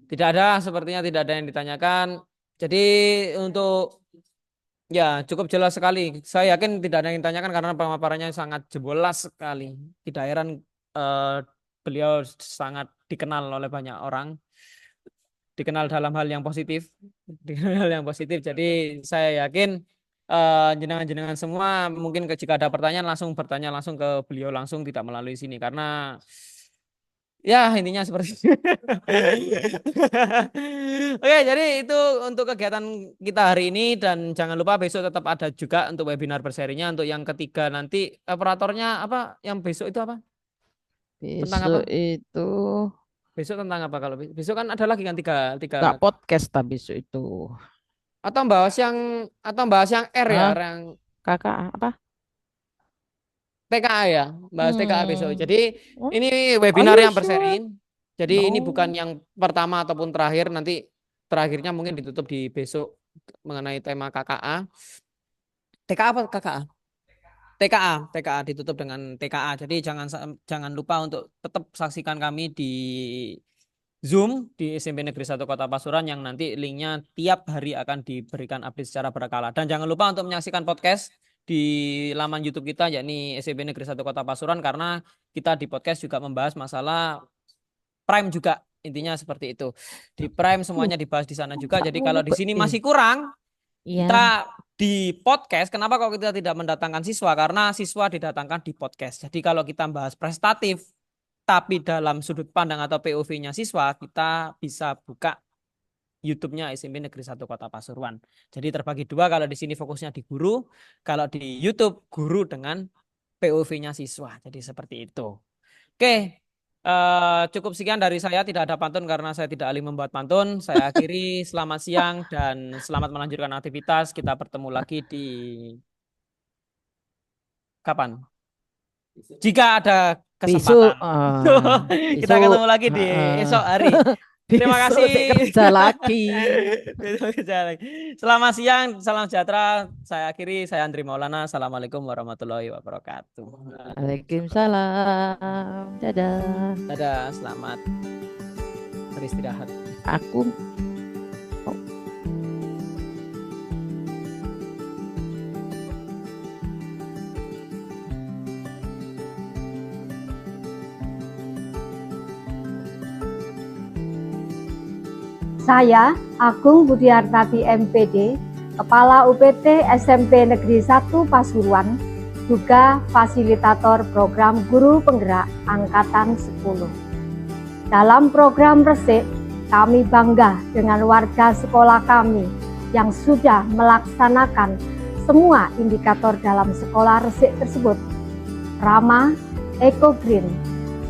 Tidak ada, sepertinya tidak ada yang ditanyakan. Jadi untuk ya cukup jelas sekali. Saya yakin tidak ada yang ditanyakan karena pemaparannya sangat jelas sekali. Tidak heran beliau sangat dikenal oleh banyak orang. Dikenal dalam hal yang positif. Dikenal hal yang positif. Jadi saya yakin jenengan-jenengan semua mungkin jika ada pertanyaan langsung bertanya langsung ke beliau langsung tidak melalui sini karena Ya, intinya seperti itu. Oke, jadi itu untuk kegiatan kita hari ini dan jangan lupa besok tetap ada juga untuk webinar berserinya untuk yang ketiga nanti operatornya apa yang besok itu apa? Tentang apa? Besok itu Besok tentang apa kalau besok kan ada lagi kan tiga tiga nggak podcast tapi besok itu. atau bahas yang R ya, Ah, yang kakak apa? TKA ya, bahas TKA besok. Hmm. Jadi Oh, ini are webinar you yang berseri. sure? Jadi ini bukan No. yang pertama ataupun terakhir, nanti terakhirnya mungkin ditutup di besok mengenai tema KKA. TKA apa KKA? TKA ditutup dengan TKA. Jadi jangan lupa untuk tetap saksikan kami di Zoom di SMP Negeri 1 Kota Pasuruan yang nanti linknya tiap hari akan diberikan update secara berkala. Dan jangan lupa untuk menyaksikan podcast di laman YouTube kita yakni SMP Negeri 1 Kota Pasuruan karena kita di podcast juga membahas masalah Prime juga. Intinya seperti itu. Di Prime semuanya dibahas di sana juga. Jadi kalau di sini masih kurang, Iya. kita di podcast, kenapa kok kita tidak mendatangkan siswa? Karena siswa didatangkan di podcast. Jadi kalau kita bahas prestatif, tapi dalam sudut pandang atau POV-nya siswa, kita bisa buka YouTube-nya SMP Negeri 1 Kota Pasuruan. Jadi terbagi dua, kalau di sini fokusnya di guru, kalau di YouTube guru dengan POV-nya siswa. Jadi seperti itu. Oke, cukup sekian dari saya. Tidak ada pantun karena saya tidak ahli membuat pantun. Saya akhiri. Selamat siang dan selamat melanjutkan aktivitas. Kita bertemu lagi di kapan? Jika ada Besok, kesempatan. Kita ketemu lagi di esok hari. Terima besok kasih. kerja lagi. Besok kerja lagi. Selamat siang, salam sejahtera. Saya akhiri, saya Andri Maulana. Assalamualaikum warahmatullahi wabarakatuh. Waalaikumsalam. Dadah. Dadah, selamat beristirahat. Aku Saya, Agung Budiartati MPD, Kepala UPT SMP Negeri 1 Pasuruan, juga fasilitator program Guru Penggerak Angkatan 10. Dalam program Resik, kami bangga dengan warga sekolah kami yang sudah melaksanakan semua indikator dalam sekolah Resik tersebut. Ramah, eco-green,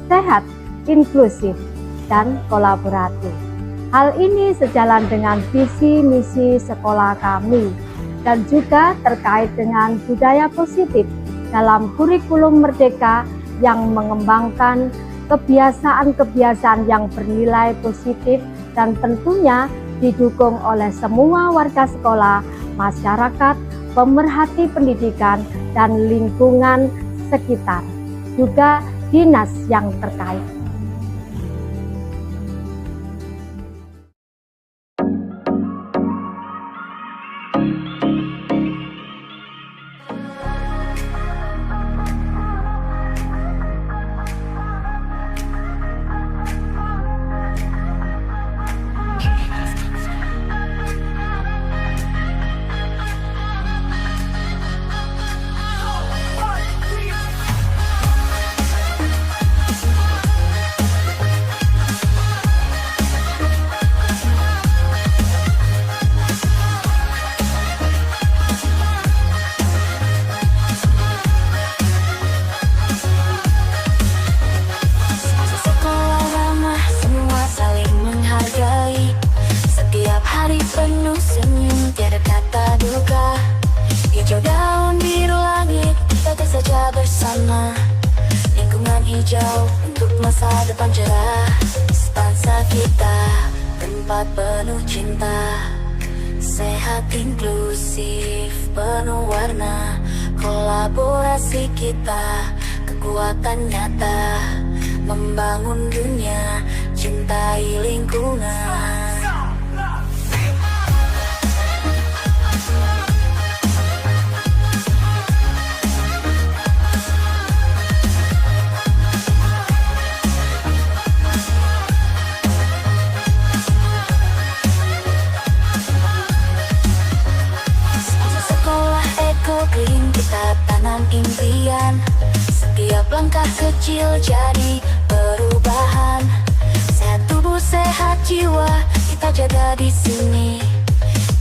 sehat, inklusif, dan kolaboratif. Hal ini sejalan dengan visi misi sekolah kami dan juga terkait dengan budaya positif dalam kurikulum Merdeka yang mengembangkan kebiasaan-kebiasaan yang bernilai positif dan tentunya didukung oleh semua warga sekolah, masyarakat, pemerhati pendidikan, dan lingkungan sekitar, juga dinas yang terkait. hijau untuk masa depan cerah. Sebangsa kita tempat penuh cinta, sehat inklusif penuh warna. Kolaborasi kita kekuatan nyata, membangun dunia, cintai lingkungan. Green kita tanam impian, setiap langkah kecil jadi perubahan. sehat jiwa kita jaga di sini.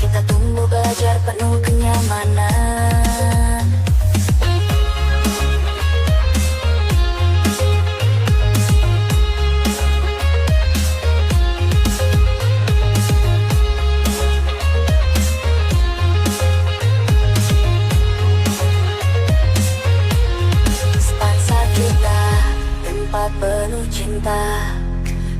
Kita tumbuh belajar penuh kenyamanan. Sepansa kita tempat penuh cinta,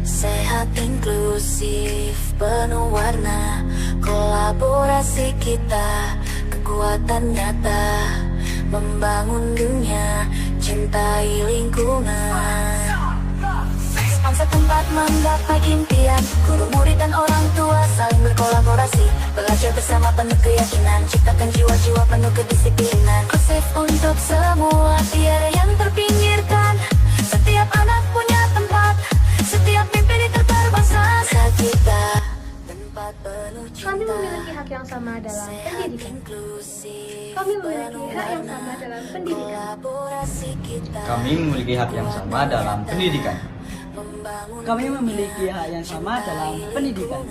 sehat inklusif penuh warna. Kolaborasi kita kekuatan nyata, membangun dunia, cintai lingkungan. Sepansa tempat menggapai impian, guru murid dan orang tua saling berkolaborasi, belajar bersama penuh keyakinan, ciptakan jiwa-jiwa penuh kedisiplinan. Inklusif untuk semua, tiada yang terpinggirkan. Setiap anak punya tempat, setiap mimpi ditebar bangsa kita. Tempat penuh cinta, Kami memiliki hak yang sama dalam pendidikan. Kami memiliki hak yang sama dalam pendidikan. Kami memiliki hak yang sama dalam pendidikan. Kami memiliki hak yang sama dalam pendidikan.